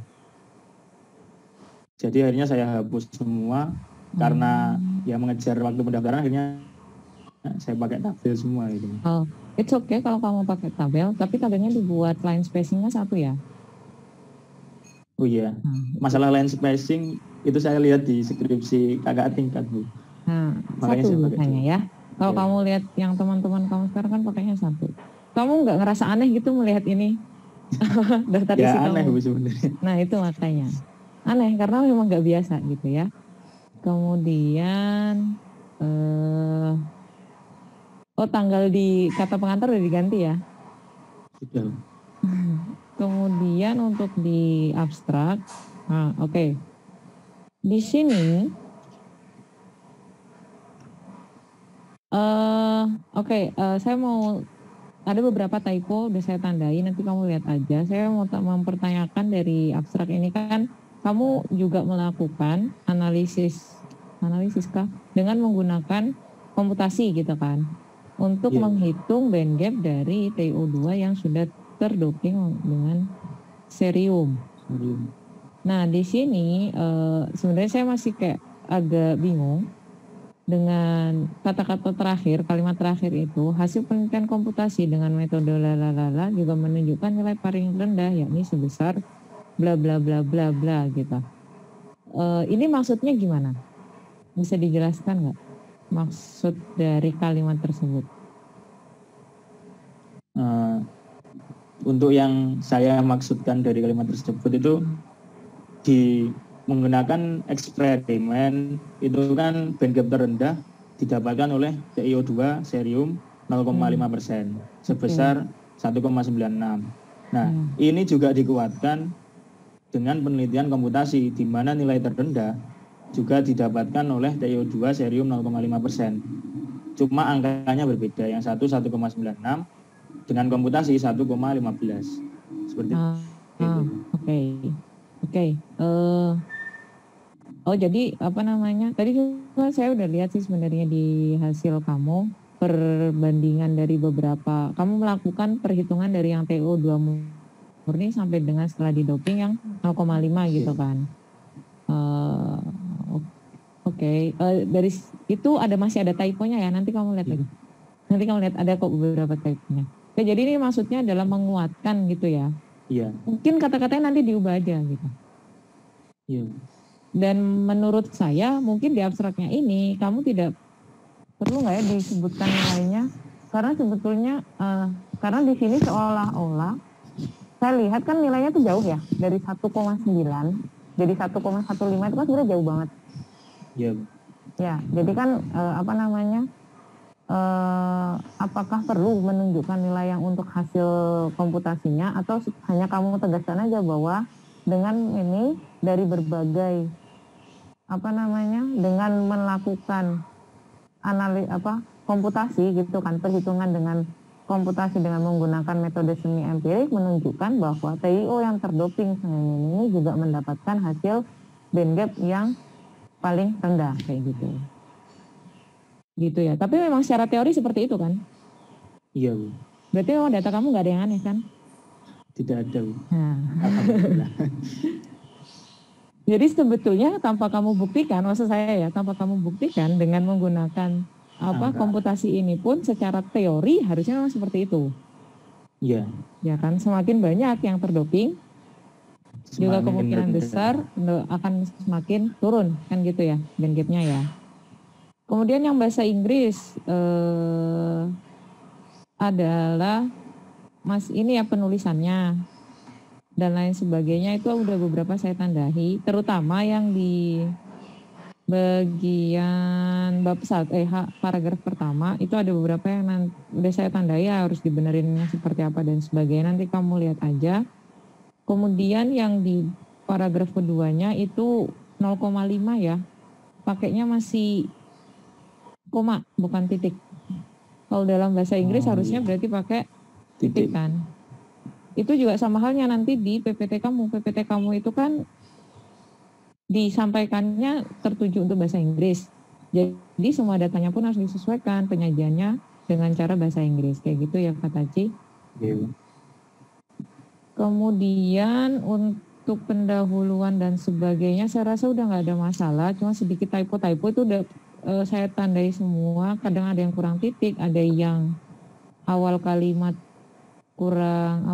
Jadi akhirnya saya hapus semua karena ya mengejar waktu pendaftaran, akhirnya saya pakai tabel semua gitu. Oh, it's okay kalau kamu pakai tabel, tapi tabelnya dibuat line spacingnya 1 ya. Oh iya, masalah line spacing itu saya lihat di skripsi kakak tingkat Bu. Nah, Makanya 1 biasanya ya. Kalau kamu lihat yang teman-teman kamu sekarang kan pakainya 1. Kamu nggak ngerasa aneh gitu melihat ini daftar isi kamu? Ya aneh Bu sebenarnya. Nah itu makanya aneh karena memang nggak biasa gitu ya. Kemudian tanggal di kata pengantar udah diganti ya. Sudah. Kemudian untuk di abstrak, oke. Di sini, saya mau ada beberapa typo udah saya tandai, nanti kamu lihat aja. Saya mau mempertanyakan dari abstrak ini kan, kamu juga melakukan analisis kah? Dengan menggunakan komputasi gitu kan? untuk Iya. menghitung band gap dari TiO2 yang sudah terdoping dengan cerium. Nah, di sini sebenarnya saya masih kayak agak bingung dengan kata-kata terakhir, kalimat terakhir itu, hasil penelitian komputasi dengan metode lalalala juga menunjukkan nilai paling rendah yakni sebesar bla bla bla bla bla gitu. Ini maksudnya gimana? Bisa dijelaskan nggak maksud dari kalimat tersebut? Untuk yang saya maksudkan dari kalimat tersebut itu di menggunakan eksperimen itu kan band gap terendah didapatkan oleh TiO2 cerium 0,5% sebesar 1,96. Nah, ini juga dikuatkan dengan penelitian komputasi di mana nilai terendah juga didapatkan oleh TiO2 cerium 0,5%. Cuma angkanya berbeda, yang satu 1,96 dengan komputasi 1,15. Seperti itu. Oke. Oh, jadi apa namanya? Tadi juga saya udah lihat sih sebenarnya di hasil kamu perbandingan dari beberapa, kamu melakukan perhitungan dari yang TiO2 murni sampai dengan setelah didoping yang 0,5 gitu kan. Oke. Dari itu masih ada typonya ya, nanti kamu lihat lagi. Nanti kamu lihat ada kok beberapa typonya. Oke, jadi ini maksudnya adalah menguatkan gitu ya. Iya. Mungkin kata-katanya nanti diubah aja gitu. Iya. Dan menurut saya mungkin di abstraknya ini kamu tidak perlu nggak ya disebutkan nilainya, karena sebetulnya karena di sini seolah-olah saya lihat kan nilainya tuh jauh ya, dari 1,9 jadi 1,15 itu kan sebenarnya jauh banget. Iya. Ya, jadi kan apakah perlu menunjukkan nilai yang untuk hasil komputasinya, atau hanya kamu tegaskan aja bahwa dengan ini dari berbagai dengan melakukan komputasi gitu kan, perhitungan dengan komputasi dengan menggunakan metode semi empirik menunjukkan bahwa TiO yang terdoping ini juga mendapatkan hasil band gap yang paling rendah kayak gitu ya. Tapi memang secara teori seperti itu kan? Iya, Bu. Berarti memang data kamu nggak ada yang aneh kan? Tidak ada, Bu. Nah. Alhamdulillah. Jadi sebetulnya tanpa kamu buktikan, maksud saya ya, tanpa kamu buktikan dengan menggunakan komputasi ini pun secara teori harusnya memang seperti itu. Iya. Ya kan, semakin banyak yang terdoping, juga kemungkinan besar akan semakin turun kan gitu ya, band gap-nya ya. Kemudian yang bahasa Inggris adalah ini ya penulisannya dan lain sebagainya itu udah beberapa saya tandai, terutama yang di bagian bab paragraf pertama itu ada beberapa yang udah saya tandai ya, harus dibenerin seperti apa dan sebagainya, nanti kamu lihat aja. Kemudian yang di paragraf keduanya itu 0,5 ya, pakainya masih koma bukan titik. Kalau dalam bahasa Inggris harusnya berarti pakai titik kan. Itu juga sama halnya nanti di PPT kamu. PPT kamu itu kan disampaikannya tertuju untuk bahasa Inggris. Jadi semua datanya pun harus disesuaikan penyajiannya dengan cara bahasa Inggris. Kayak gitu ya Kak Taci. Yeah. Kemudian untuk pendahuluan dan sebagainya saya rasa udah nggak ada masalah. Cuma sedikit typo-typo itu udah saya tandai semua. Kadang ada yang kurang titik, ada yang awal kalimat kurang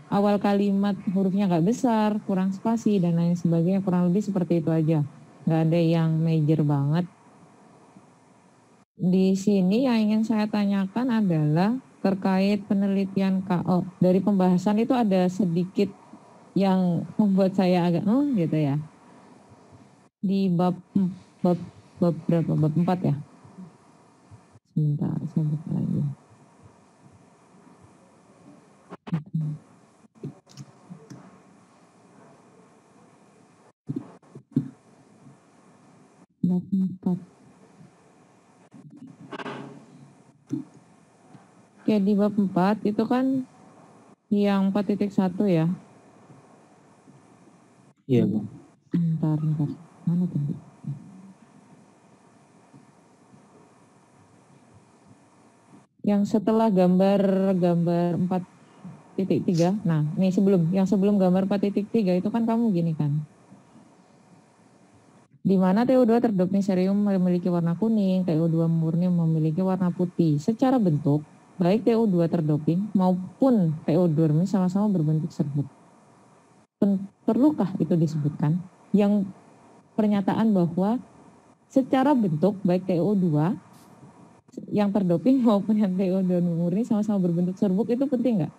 awal kalimat hurufnya nggak besar, kurang spasi dan lain sebagainya, kurang lebih seperti itu aja, nggak ada yang major banget. Di sini yang ingin saya tanyakan adalah terkait penelitian KO. Dari pembahasan itu ada sedikit yang membuat saya agak gitu ya. Di bab berapa? Bab 4 ya? Sebentar, saya buka lagi. Bab 4. Oke, di bab 4 itu kan yang 4.1 ya? Iya, Bu. Bentar. Mana tadi? Yang setelah gambar 4.3, nah ini sebelum gambar 4.3 itu kan kamu gini kan, di mana TO2 terdoping serium memiliki warna kuning, TO2 murni memiliki warna putih. Secara bentuk, baik TO2 terdoping maupun TO2 murni sama-sama berbentuk serbuk. Perlukah itu disebutkan? Yang pernyataan bahwa secara bentuk baik TO2 yang terdoping maupun yang TO2 murni sama-sama berbentuk serbuk itu penting nggak?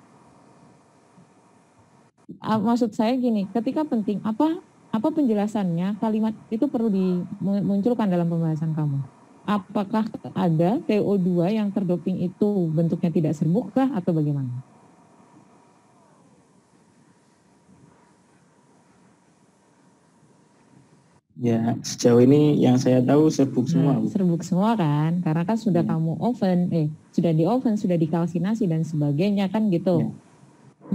Maksud saya gini, ketika penting, apa penjelasannya kalimat itu perlu dimunculkan dalam pembahasan kamu? Apakah ada TO2 yang terdoping itu bentuknya tidak serbuk kah atau bagaimana? Ya, sejauh ini yang saya tahu serbuk semua. Nah, serbuk semua kan, karena kan sudah kamu sudah di oven, sudah dikalsinasi dan sebagainya kan gitu.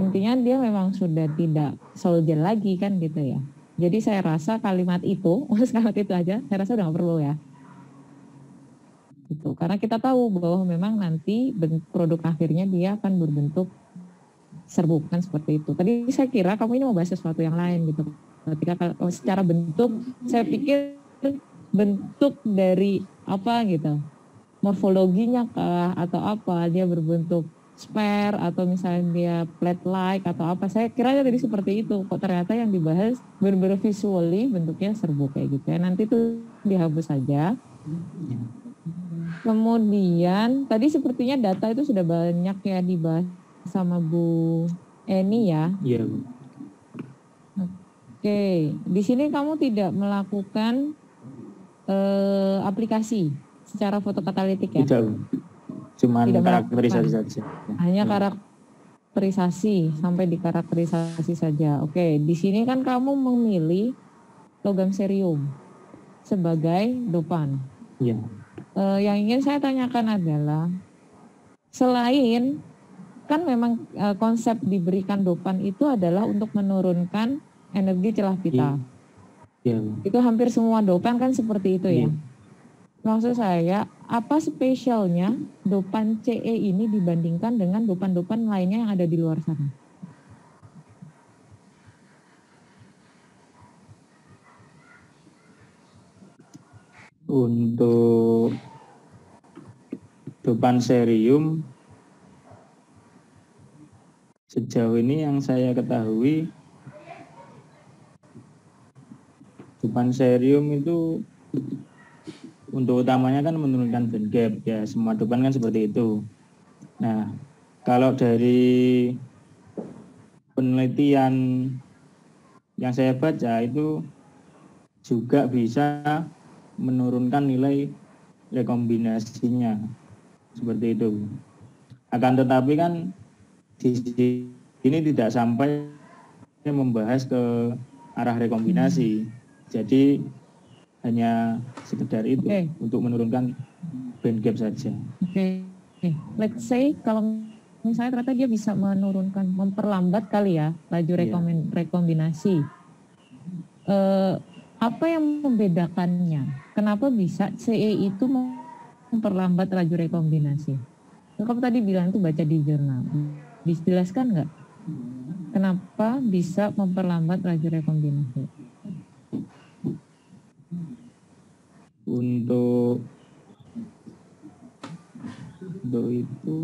Intinya dia memang sudah tidak solder lagi kan gitu ya. Jadi saya rasa kalimat itu aja, saya rasa udah nggak perlu ya. Gitu. Karena kita tahu bahwa memang nanti produk akhirnya dia akan berbentuk serbuk kan seperti itu. Tadi saya kira kamu ini mau bahas sesuatu yang lain gitu. Ketika secara bentuk, saya pikir bentuk dari apa gitu, morfologinya kah atau apa, dia berbentuk spare atau misalnya dia plate like atau apa, saya kira tadi seperti itu. Kok ternyata yang dibahas benar-benar visually bentuknya serbuk kayak gitu ya. Nanti itu dihapus saja. Kemudian tadi sepertinya data itu sudah banyak ya dibahas sama Bu Eni ya. Iya. Oke, di sini kamu tidak melakukan aplikasi secara fotokatalitik ya? Tidak, cuman Tidak karakterisasi saja. Hanya karakterisasi, sampai di karakterisasi saja. Oke, di sini kan kamu memilih logam cerium sebagai dopan. Iya. Yang ingin saya tanyakan adalah, selain kan memang konsep diberikan dopan itu adalah untuk menurunkan energi celah pita. Iya. Itu hampir semua dopan kan seperti itu ya. Iya. Maksud saya, apa spesialnya dopan CE ini dibandingkan dengan dopan-dopan lainnya yang ada di luar sana? Untuk dopan cerium, sejauh ini yang saya ketahui, dopan cerium itu untuk utamanya kan menurunkan band gap ya, semua dopan kan seperti itu. Nah, kalau dari penelitian yang saya baca itu juga bisa menurunkan nilai rekombinasinya seperti itu. Akan tetapi kan di sini tidak sampai membahas ke arah rekombinasi. Jadi hanya sekedar itu untuk menurunkan band gap saja. Oke. Let's say kalau misalnya ternyata dia bisa menurunkan, memperlambat kali ya laju rekombinasi. Apa yang membedakannya? Kenapa bisa CE itu memperlambat laju rekombinasi? Kamu tadi bilang itu baca di jurnal. Dijelaskan nggak? Kenapa bisa memperlambat laju rekombinasi? Untuk itu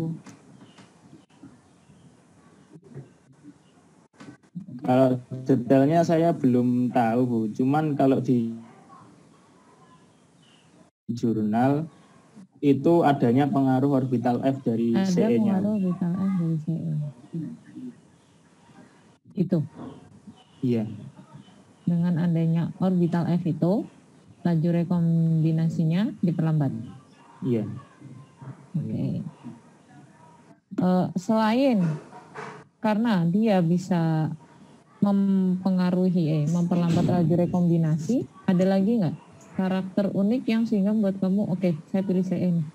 kalau detailnya saya belum tahu Bu, cuman kalau di jurnal itu adanya pengaruh orbital F dari CE-nya. Ada pengaruh orbital F dari CE. Itu. Iya. Dengan adanya orbital F itu, laju rekombinasinya diperlambat. Iya. Oke. Selain karena dia bisa mempengaruhi, memperlambat laju rekombinasi, ada lagi nggak karakter unik yang sehingga buat kamu, oke, saya pilih CE nih?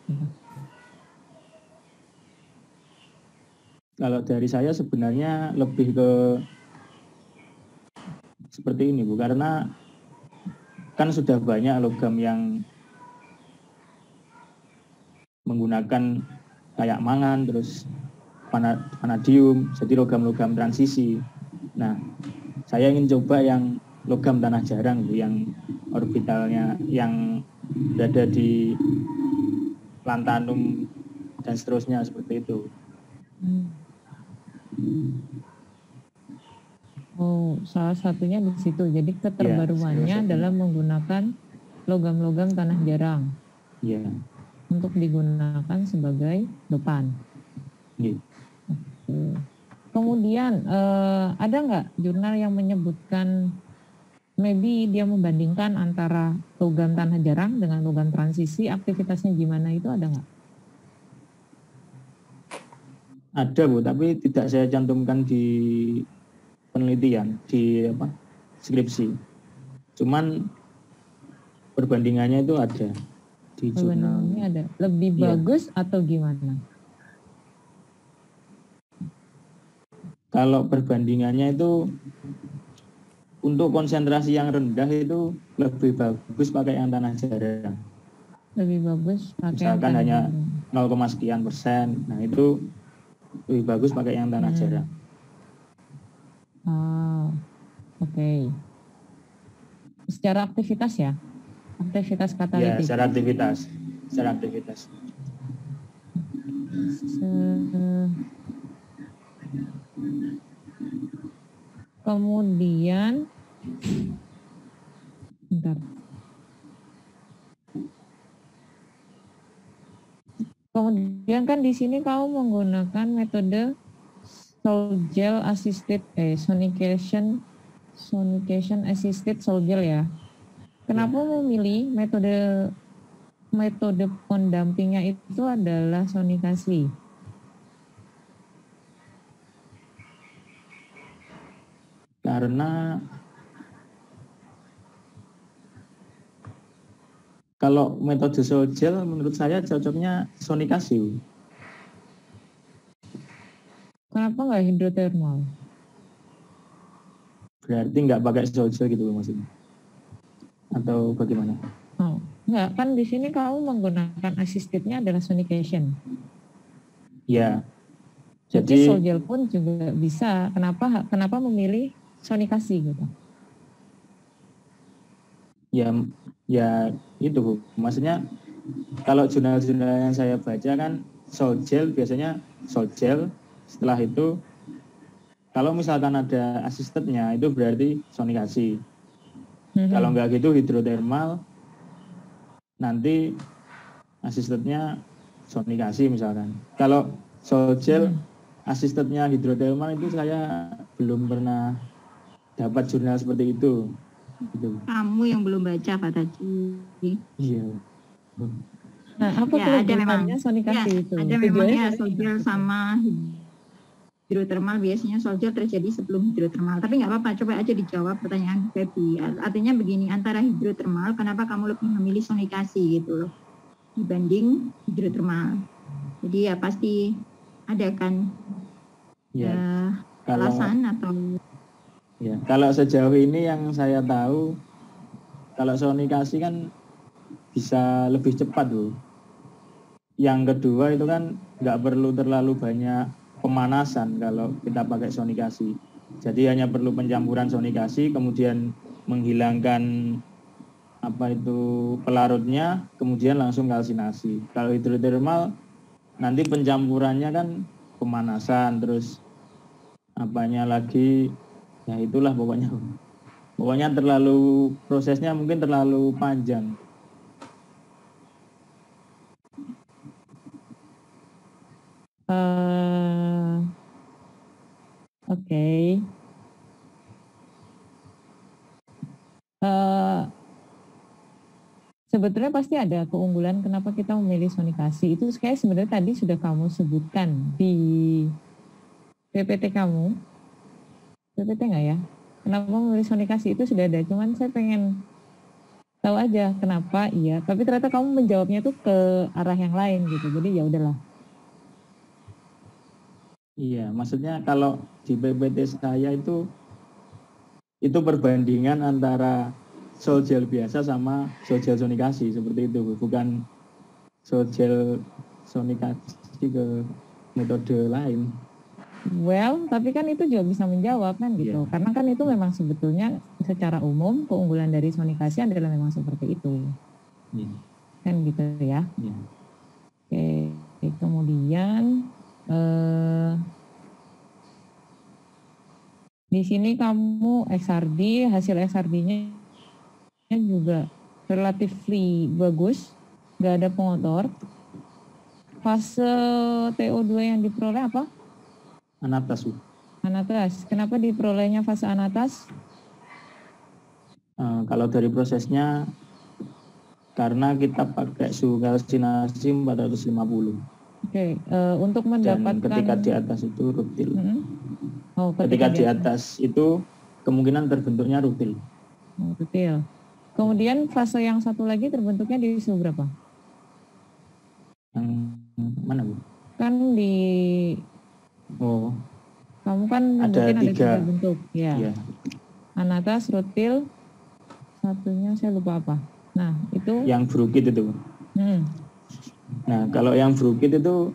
Kalau dari saya sebenarnya lebih ke seperti ini Bu, karena kan sudah banyak logam yang menggunakan kayak mangan, terus vanadium, jadi logam-logam transisi. Nah, saya ingin coba yang logam tanah jarang, yang orbitalnya yang berada di lantanum dan seterusnya seperti itu. Oh, salah satunya di situ. Jadi keterbaruannya adalah menggunakan logam-logam tanah jarang. Iya. Untuk digunakan sebagai dopan. Iya. Kemudian ada nggak jurnal yang menyebutkan maybe dia membandingkan antara logam tanah jarang dengan logam transisi, aktivitasnya gimana, itu ada nggak? Ada Bu, tapi tidak saya cantumkan di penelitian, di skripsi. Cuman perbandingannya itu ada di jurnal. Perbandingannya ada. Lebih bagus atau gimana? Kalau perbandingannya itu untuk konsentrasi yang rendah itu lebih bagus pakai yang tanah jarang. Lebih bagus pakai misalkan hanya 0, sekian %. Nah, itu lebih bagus pakai yang tanah jarang. Oke. Secara aktivitas ya? Aktivitas katalitik. Ya, secara aktivitas. Kemudian bentar. Kemudian kan di sini kamu menggunakan metode Sol-Gel assisted sonication assisted Sol-Gel ya. Kenapa memilih metode pendampingnya itu adalah sonikasi? Karena kalau metode Sol-Gel menurut saya cocoknya sonikasi. Kenapa nggak hidrotermal? Berarti nggak pakai Sol-Gel gitu maksudnya? Atau bagaimana? Oh, enggak, kan di sini kamu menggunakan assistednya adalah sonication. Ya. Jadi Sol-Gel pun juga bisa. Kenapa memilih sonikasi gitu? Ya itu Bu. Maksudnya kalau jurnal-jurnal yang saya baca kan Sol-Gel biasanya Sol-Gel, setelah itu kalau misalkan ada assistednya itu berarti sonikasi. Kalau nggak gitu hidrotermal, nanti asistednya sonikasi misalkan. Kalau Sol-Gel asistednya hidrotermal itu saya belum pernah dapat jurnal seperti itu. Gitu. Kamu yang belum baca Pak Taji. Iya. Nah, apa ya, ada memang sonikasi itu? Ada memang ya Sol-Gel sama hidrotermal, biasanya Sol-Gel terjadi sebelum hidrotermal. Tapi nggak apa-apa, coba aja dijawab pertanyaan Feby. Artinya begini, antara hidrotermal, kenapa kamu lebih memilih sonikasi gitu loh dibanding hidrotermal? Jadi ya pasti ada kan alasan atau... Ya, kalau sejauh ini yang saya tahu, kalau sonikasi kan bisa lebih cepat Bu. Yang kedua itu kan nggak perlu terlalu banyak pemanasan kalau kita pakai sonikasi. Jadi hanya perlu pencampuran sonikasi, kemudian menghilangkan pelarutnya, kemudian langsung kalsinasi. Kalau hidrotermal nanti pencampurannya kan pemanasan, terus ya itulah pokoknya terlalu prosesnya mungkin terlalu panjang. Oke. Sebetulnya pasti ada keunggulan kenapa kita memilih sonikasi. Itu kayak sebenarnya tadi sudah kamu sebutkan di PPT kamu. PPT nggak ya? Kenapa memilih sonikasi itu sudah ada. Cuman saya pengen tahu aja kenapa iya. Tapi ternyata kamu menjawabnya tuh ke arah yang lain gitu. Jadi ya udahlah. Iya, maksudnya kalau di PPT saya itu perbandingan antara Sol-Gel biasa sama Sol-Gel sonikasi seperti itu, bukan Sol-Gel sonikasi. pasti ke metode lain. Well, tapi kan itu juga bisa menjawab kan gitu. Iya. Karena kan itu memang sebetulnya secara umum keunggulan dari sonikasi adalah memang seperti itu. Iya. Kan gitu ya. Iya. Oke, kemudian di sini kamu XRD, hasil XRD-nya juga relatively bagus, nggak ada pengotor. Fase TO2 yang diperoleh apa? Anatas, Bu. Anatas. Kenapa diperolehnya fase anatas? Kalau dari prosesnya, karena kita pakai suhu kalsinasi 450. Oke, untuk Dan mendapatkan ketika di atas itu rutil. Oh, Ketika di atas itu kemungkinan terbentuknya rutil. Oh, rutil. Kemudian fase yang satu lagi terbentuknya di suhu berapa? Yang mana, Bu? Kan di Oh, kamu kan ada mungkin ada 3 3. bentuk, ya. Iya. Anatas, rutil, satunya saya lupa apa. Nah, itu Yang brukit itu. Nah, kalau yang brukit itu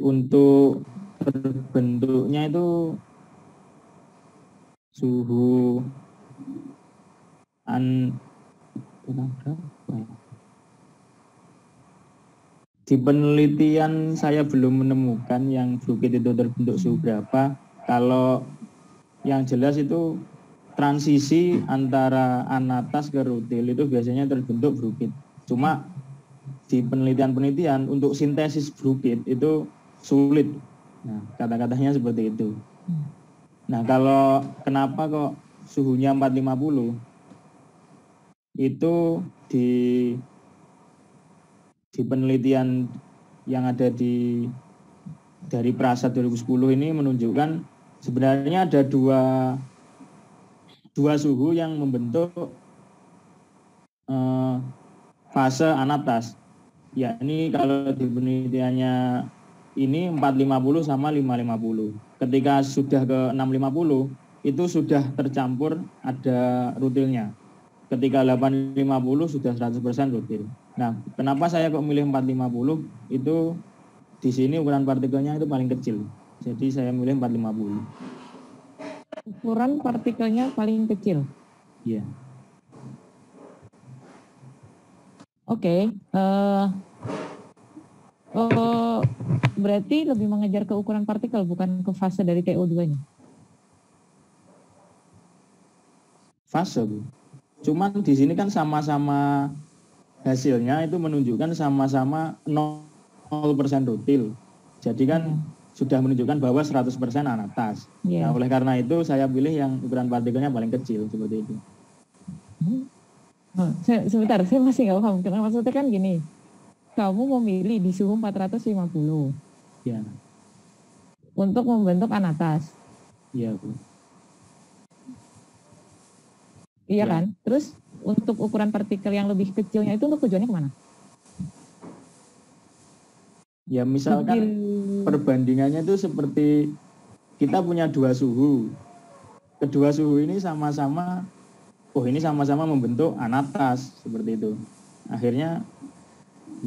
untuk terbentuknya itu suhu berapa ya? Di penelitian saya belum menemukan yang brukit itu terbentuk suhu berapa. Kalau yang jelas itu transisi antara anatas ke rutil itu biasanya terbentuk brukit. Cuma di penelitian-penelitian untuk sintesis brukit itu sulit. Nah, kata-katanya seperti itu. Nah, kalau kenapa kok suhunya 450? Itu di penelitian yang ada dari Prasat 2010 ini menunjukkan sebenarnya ada dua suhu yang membentuk fase anatas. Ya, ini kalau di penelitiannya ini 450 sama 550. Ketika sudah ke 650 itu sudah tercampur ada rutilnya. Ketika 850 sudah 100% rutil. Nah, kenapa saya kok milih 450? Itu di sini ukuran partikelnya itu paling kecil. Jadi saya milih 450. ukuran partikelnya paling kecil. Iya. Oke. Berarti lebih mengejar ke ukuran partikel bukan ke fase dari TO2-nya. Fase, Bu. Cuman di sini kan sama-sama hasilnya itu menunjukkan sama-sama 0% rutil. Jadi kan sudah menunjukkan bahwa 100% anatas. Yeah. Nah, oleh karena itu saya pilih yang ukuran partikelnya paling kecil seperti itu. Sebentar, saya masih nggak paham. Karena maksudnya kan gini, kamu memilih di suhu 450 Ya. untuk membentuk anatas. Iya, Bu. Iya Ya. kan? Terus untuk ukuran partikel yang lebih kecilnya itu untuk tujuannya kemana? Ya misalkan perbandingannya itu seperti kita punya 2 suhu. Kedua suhu ini sama-sama, ini sama-sama membentuk anatas seperti itu. Akhirnya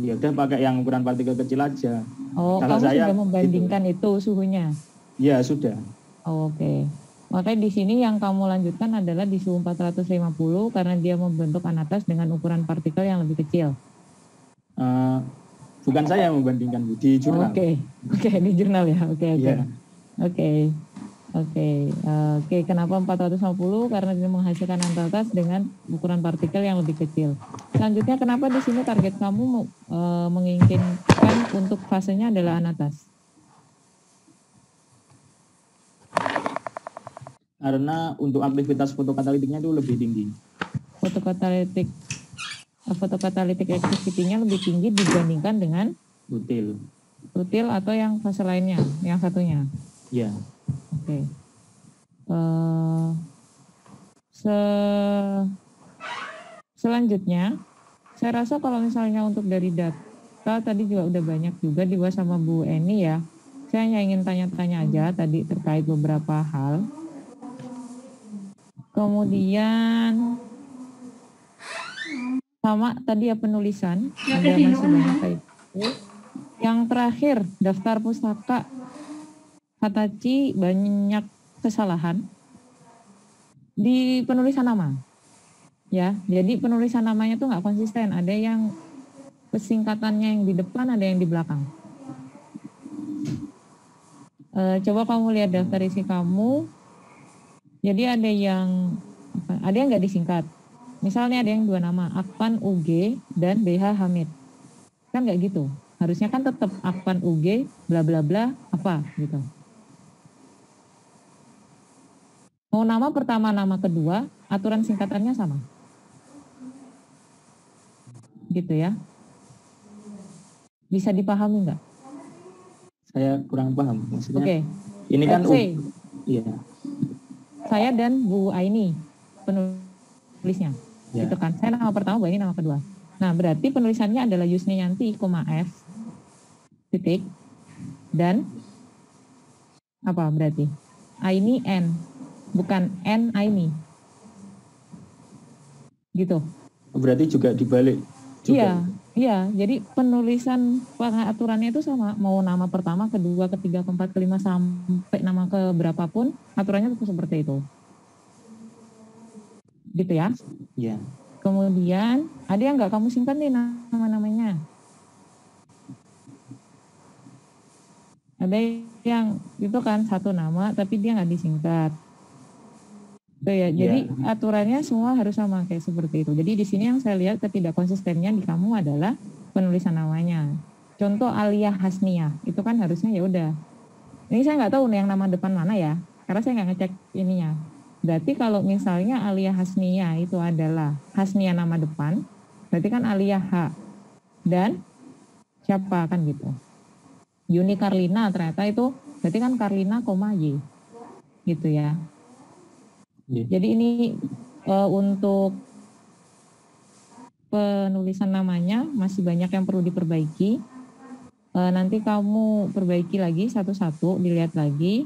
ya udah pakai yang ukuran partikel kecil aja. Oh, Kalau kamu saya sudah membandingkan itu suhunya? Ya sudah. Oh, Oke. Makanya di sini yang kamu lanjutkan adalah di suhu 450 karena dia membentuk anatas dengan ukuran partikel yang lebih kecil. Bukan saya yang membandingkan, Bu, di jurnal. Oke, di jurnal ya. Oke. Iya. Oke, kenapa 450? Karena dia menghasilkan anatas dengan ukuran partikel yang lebih kecil. Selanjutnya, kenapa di sini target kamu menginginkan untuk fasenya adalah anatas? Karena untuk aktivitas fotokatalitiknya itu lebih tinggi. Fotokatalitik activity-nya lebih tinggi dibandingkan dengan rutil atau yang fase lainnya, yang satunya. Ya. Oke. Selanjutnya, saya rasa kalau misalnya untuk dari data tadi juga udah banyak juga dibahas sama Bu Eni ya. Saya hanya ingin tanya-tanya aja tadi terkait beberapa hal. Kemudian sama tadi ya penulisan, ada masih banyak kayak gitu. Yang terakhir, daftar pustaka. Kata Ci banyak kesalahan di penulisan nama. Ya, jadi penulisan namanya tuh nggak konsisten. Ada yang singkatannya yang di depan, ada yang di belakang. Coba kamu lihat daftar isi kamu. Jadi ada yang nggak disingkat. Misalnya ada yang 2 nama, Akpan UG dan BH Hamid. Kan nggak gitu. Harusnya kan tetap Akpan UG bla bla bla apa gitu. Mau nama pertama, nama kedua, aturan singkatannya sama. Gitu ya. Bisa dipahami nggak? Saya kurang paham maksudnya. Oke. Ini kan Let's say, iya. saya dan Bu Aini penulisnya. Ya. Gitu kan. Saya nama pertama, Bu Aini nama kedua. Nah, berarti penulisannya adalah Yusnianti, F, titik, dan apa berarti? Aini N, bukan N Aini. Gitu. Berarti juga dibalik. Iya. Jadi penulisan aturannya itu sama. Mau nama pertama, kedua, ketiga, keempat, kelima, sampai nama ke berapapun, aturannya tetap seperti itu. Gitu ya. Iya. Kemudian ada yang nggak kamu simpan nih nama-namanya. Ada yang itu kan satu nama tapi dia nggak disingkat. Tuh ya, jadi aturannya semua harus sama kayak seperti itu. Jadi di sini yang saya lihat ketidakkonsistennya di kamu adalah penulisan namanya. Contoh Alia Hasnia, itu kan harusnya ya udah. Ini saya nggak tahu nih yang nama depan mana ya, karena saya nggak ngecek ininya. Berarti kalau misalnya Alia Hasnia itu adalah Hasnia nama depan, berarti kan Alia H dan siapa kan gitu. Yuni Karlina ternyata itu berarti kan Karlina, Y gitu ya. Jadi ini untuk penulisan namanya masih banyak yang perlu diperbaiki. Nanti kamu perbaiki lagi satu-satu, dilihat lagi.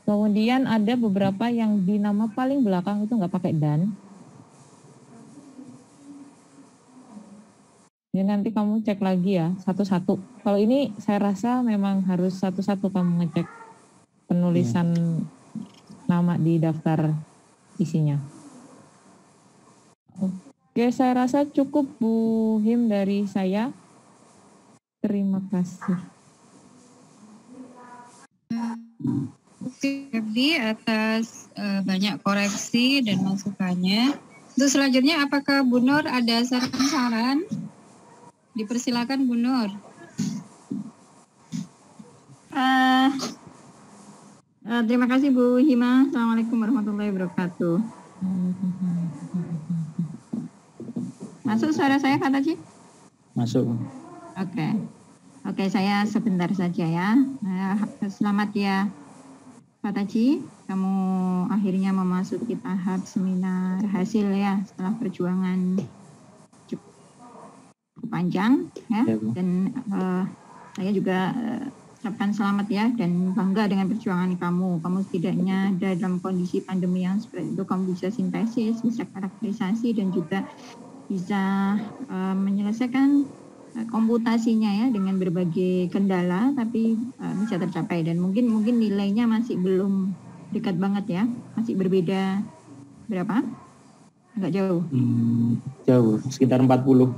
Kemudian ada beberapa yang di nama paling belakang itu nggak pakai dan. Ya nanti kamu cek lagi ya satu-satu. Kalau ini saya rasa memang harus satu-satu kamu ngecek penulisan nama di daftar isinya. Oke, saya rasa cukup Bu Him dari saya. Terima kasih. Febri atas banyak koreksi dan masukannya. Untuk selanjutnya apakah Bu Nur ada saran-saran? Dipersilakan Bu Nur. Terima kasih Bu Hima. Assalamualaikum warahmatullahi wabarakatuh. Masuk suara saya Kak Taci? Masuk. Oke, saya sebentar saja ya. Selamat ya Kak Taci, kamu akhirnya memasuki tahap seminar hasil ya setelah perjuangan cukup panjang ya. Dan saya juga ucapkan selamat ya dan bangga dengan perjuangan kamu. Kamu setidaknya dalam kondisi pandemi yang seperti itu kamu bisa sintesis, bisa karakterisasi dan juga bisa menyelesaikan komputasinya ya dengan berbagai kendala tapi bisa tercapai dan mungkin nilainya masih belum dekat banget ya, masih berbeda berapa? Agak jauh. Jauh, sekitar 40%.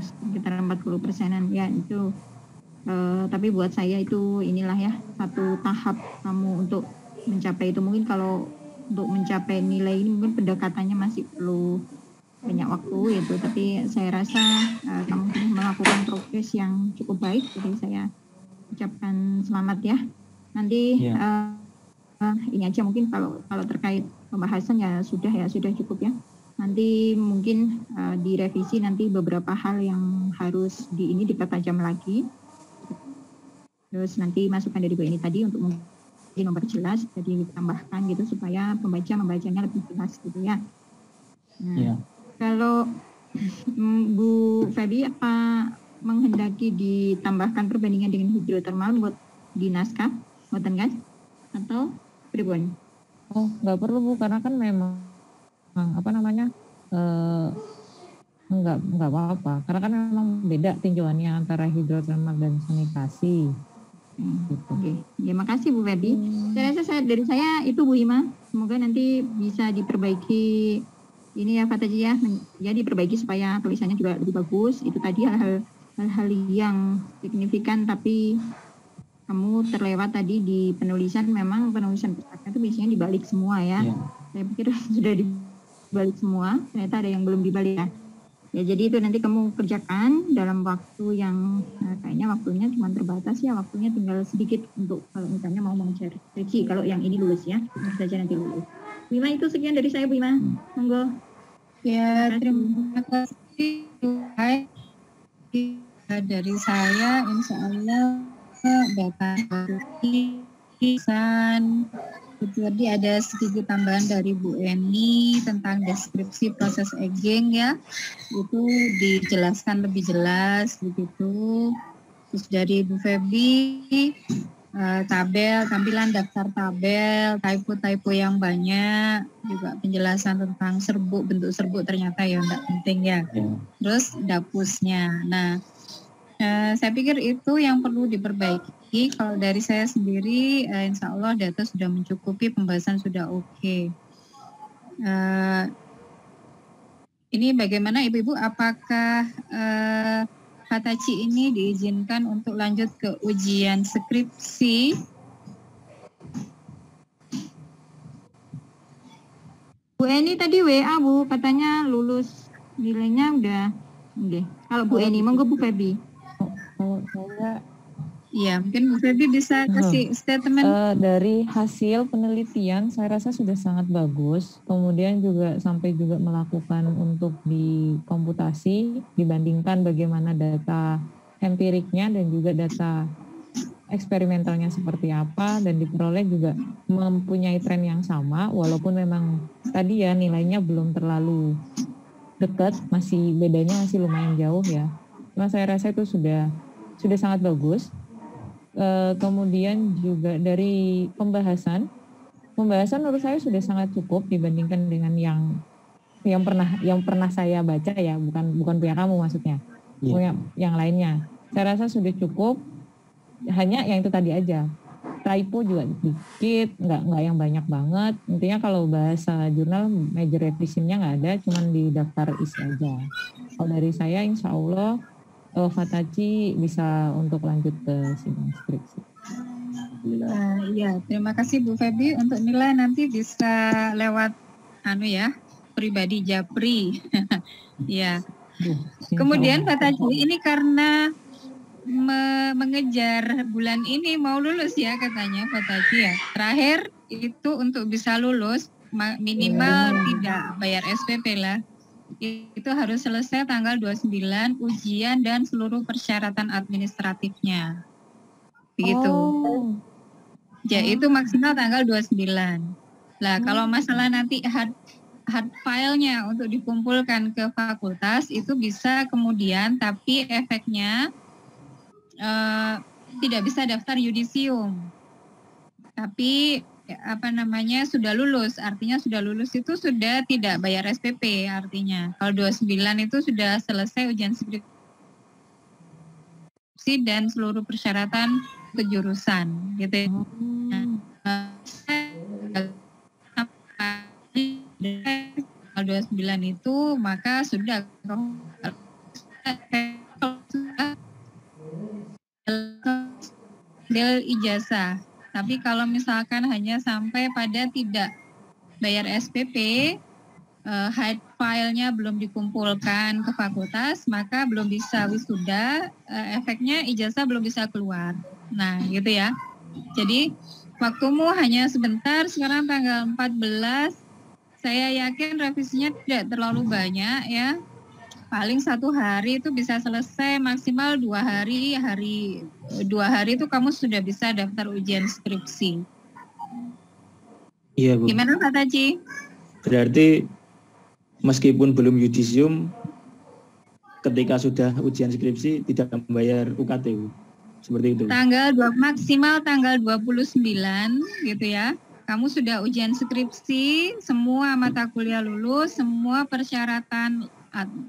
Sekitar 40%-an ya itu. Tapi buat saya itu inilah ya satu tahap kamu untuk mencapai itu. Mungkin kalau untuk mencapai nilai ini mungkin pendekatannya masih perlu banyak waktu gitu, tapi saya rasa kamu sudah melakukan progres yang cukup baik, jadi saya ucapkan selamat ya. Nanti ini aja mungkin kalau terkait pembahasan ya sudah cukup ya. Nanti mungkin direvisi nanti beberapa hal yang harus dipertajam lagi. Terus nanti masukan dari Bu ini tadi untuk mungkin memperjelas, jadi ditambahkan gitu supaya membacanya lebih jelas gitu ya. Nah, kalau Bu Febi apa menghendaki ditambahkan perbandingan dengan hidrotermal buat di naskah, buatan kan? Atau pribon? Oh, nggak perlu Bu, karena kan memang enggak apa-apa. Karena kan memang beda tinjauannya antara hidrotermal dan sanitasi. Gitu. Oke, ya makasih Bu Febi. Saya rasa dari saya itu Bu Hima. Semoga nanti bisa diperbaiki ini ya Fataji ya diperbaiki supaya tulisannya juga lebih bagus. Itu tadi hal-hal yang signifikan tapi kamu terlewat tadi di penulisan. Memang penulisan pustaka itu biasanya dibalik semua ya. Saya pikir sudah dibalik semua, ternyata ada yang belum dibalik ya. Ya jadi itu nanti kamu kerjakan dalam waktu yang kayaknya waktunya cuma terbatas ya, waktunya tinggal sedikit untuk kalau misalnya mau mengejar skripsi. Kalau yang ini lulus ya, tentu saja nanti lulus. Bima itu sekian dari saya Bu Ima, monggo. Ya, terima kasih. Hai. Dari saya, insya Allah data tulisan. Tadi ada sedikit tambahan dari Bu Eni tentang deskripsi proses egging ya, itu dijelaskan lebih jelas begitu. Terus dari Bu Febi tampilan daftar tabel, typo yang banyak, juga penjelasan tentang bentuk serbuk ternyata ya enggak penting ya. Terus dapusnya. Nah, saya pikir itu yang perlu diperbaiki. Kalau dari saya sendiri, insya Allah data sudah mencukupi, pembahasan sudah oke. Ini bagaimana Ibu-Ibu, apakah Fataci ini diizinkan untuk lanjut ke ujian skripsi? Bu Eni tadi WA Bu, katanya lulus, nilainya udah. Oke. Kalau Bu Eni, monggo Bu Febi. Kalau saya Iya, mungkin Bu Febi bisa kasih statement. Dari hasil penelitian saya rasa sudah sangat bagus. Kemudian juga sampai juga melakukan untuk di komputasi, dibandingkan bagaimana data empiriknya dan juga data eksperimentalnya seperti apa, dan diperoleh juga mempunyai tren yang sama, walaupun memang tadi ya nilainya belum terlalu dekat, bedanya masih lumayan jauh ya. Cuma saya rasa itu sudah sangat bagus. Kemudian juga dari pembahasan menurut saya sudah sangat cukup dibandingkan dengan yang pernah saya baca ya, bukan punya kamu maksudnya, punya yang lainnya. Saya rasa sudah cukup, hanya yang itu tadi aja, typo juga dikit, nggak yang banyak banget. Intinya kalau bahasa jurnal major revisionnya nggak ada, cuman di daftar isi aja. Kalau dari saya insya Allah Fataci bisa untuk lanjut ke sidang skripsi. Ya, terima kasih Bu Febi. Untuk nilai nanti bisa lewat pribadi Japri. Ya. Kemudian Fataci ini karena mengejar bulan ini mau lulus ya katanya Fataci ya. Terakhir itu untuk bisa lulus minimal tidak bayar SPP lah. Itu harus selesai tanggal 29 ujian dan seluruh persyaratan administratifnya. Begitu. Ya, itu maksimal tanggal 29. Lah, kalau masalah nanti hard file-nya untuk dikumpulkan ke fakultas itu bisa kemudian, tapi efeknya tidak bisa daftar yudisium. Tapi sudah lulus, artinya sudah lulus itu sudah tidak bayar SPP artinya. Kalau 29 itu sudah selesai ujian skripsi dan seluruh persyaratan kejurusan gitu. Kalau 29 itu maka sudah ijazah. Tapi kalau misalkan hanya sampai pada tidak bayar SPP, hard file-nya belum dikumpulkan ke fakultas, maka belum bisa wisuda, efeknya ijazah belum bisa keluar. Nah, gitu ya. Jadi, waktumu hanya sebentar, sekarang tanggal 14, saya yakin revisinya tidak terlalu banyak ya. Paling 1 hari itu bisa selesai, maksimal 2 hari. 2 hari itu kamu sudah bisa daftar ujian skripsi. Iya Bu. Gimana Pak Taji? Berarti meskipun belum yudisium, ketika sudah ujian skripsi tidak membayar UKT Bu. Seperti itu. Maksimal tanggal 29 gitu ya. kamu sudah ujian skripsi, semua mata kuliah lulus, semua persyaratan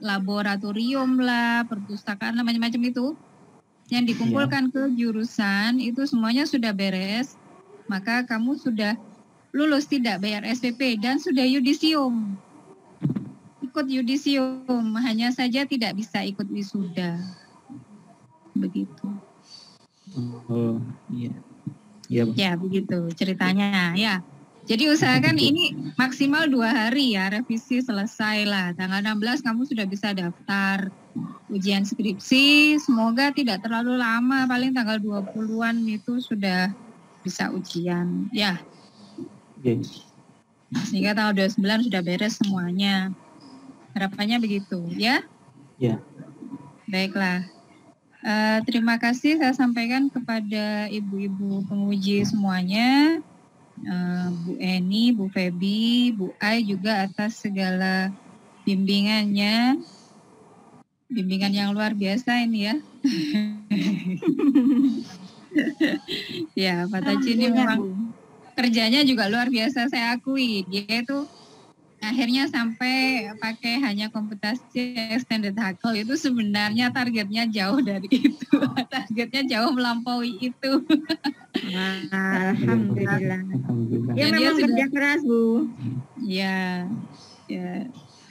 laboratorium lah, perpustakaan lah, macam-macam itu yang dikumpulkan ke jurusan itu semuanya sudah beres, maka kamu sudah lulus tidak bayar SPP dan sudah yudisium. Ikut yudisium, hanya saja tidak bisa ikut wisuda. Begitu. Oh, iya. Iya, Bang. Ya, begitu ceritanya. Ya. Jadi usahakan ini maksimal 2 hari ya, revisi selesai lah. Tanggal 16 kamu sudah bisa daftar ujian skripsi. Semoga tidak terlalu lama, paling tanggal 20-an itu sudah bisa ujian. Ya. Oke. Sehingga tanggal 29 sudah beres semuanya. Harapannya begitu, ya? Ya. Baiklah. Terima kasih saya sampaikan kepada ibu-ibu penguji semuanya, Bu Eni, Bu Febi, Bu Ai juga atas segala bimbingannya. Bimbingan yang luar biasa ini ya. Ya, Pak Taji ini memang kerjanya juga luar biasa, saya akui. Dia itu akhirnya sampai pakai hanya komputasi extended hackle, itu sebenarnya targetnya jauh dari itu. Targetnya jauh melampaui itu. Alhamdulillah. Alhamdulillah. Ya Dan dia memang sudah- kerja keras, Bu. Ya,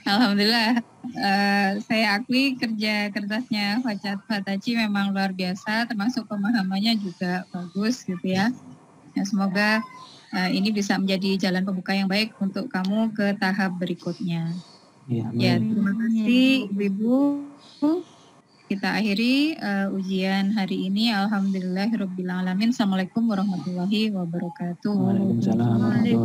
Alhamdulillah. Saya akui kerja kerasnya Pak Taji memang luar biasa, termasuk pemahamannya juga bagus gitu ya. Ya, semoga ini bisa menjadi jalan pembuka yang baik untuk kamu ke tahap berikutnya. Ya, Ya, amin. terima kasih Ibu. Kita akhiri ujian hari ini. Alhamdulillahirrabbilalamin. Assalamualaikum warahmatullahi wabarakatuh. Waalaikumsalam warahmatullahi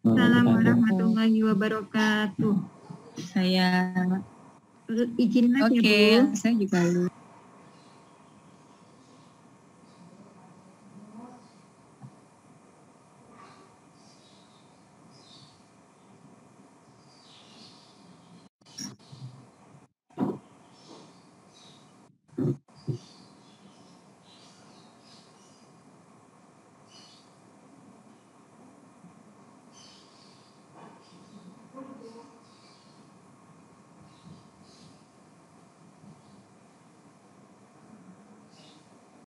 Assalamualaikum wabarakatuh. warahmatullahi wabarakatuh. Saya Izin lagi oke, ya, Bu. saya juga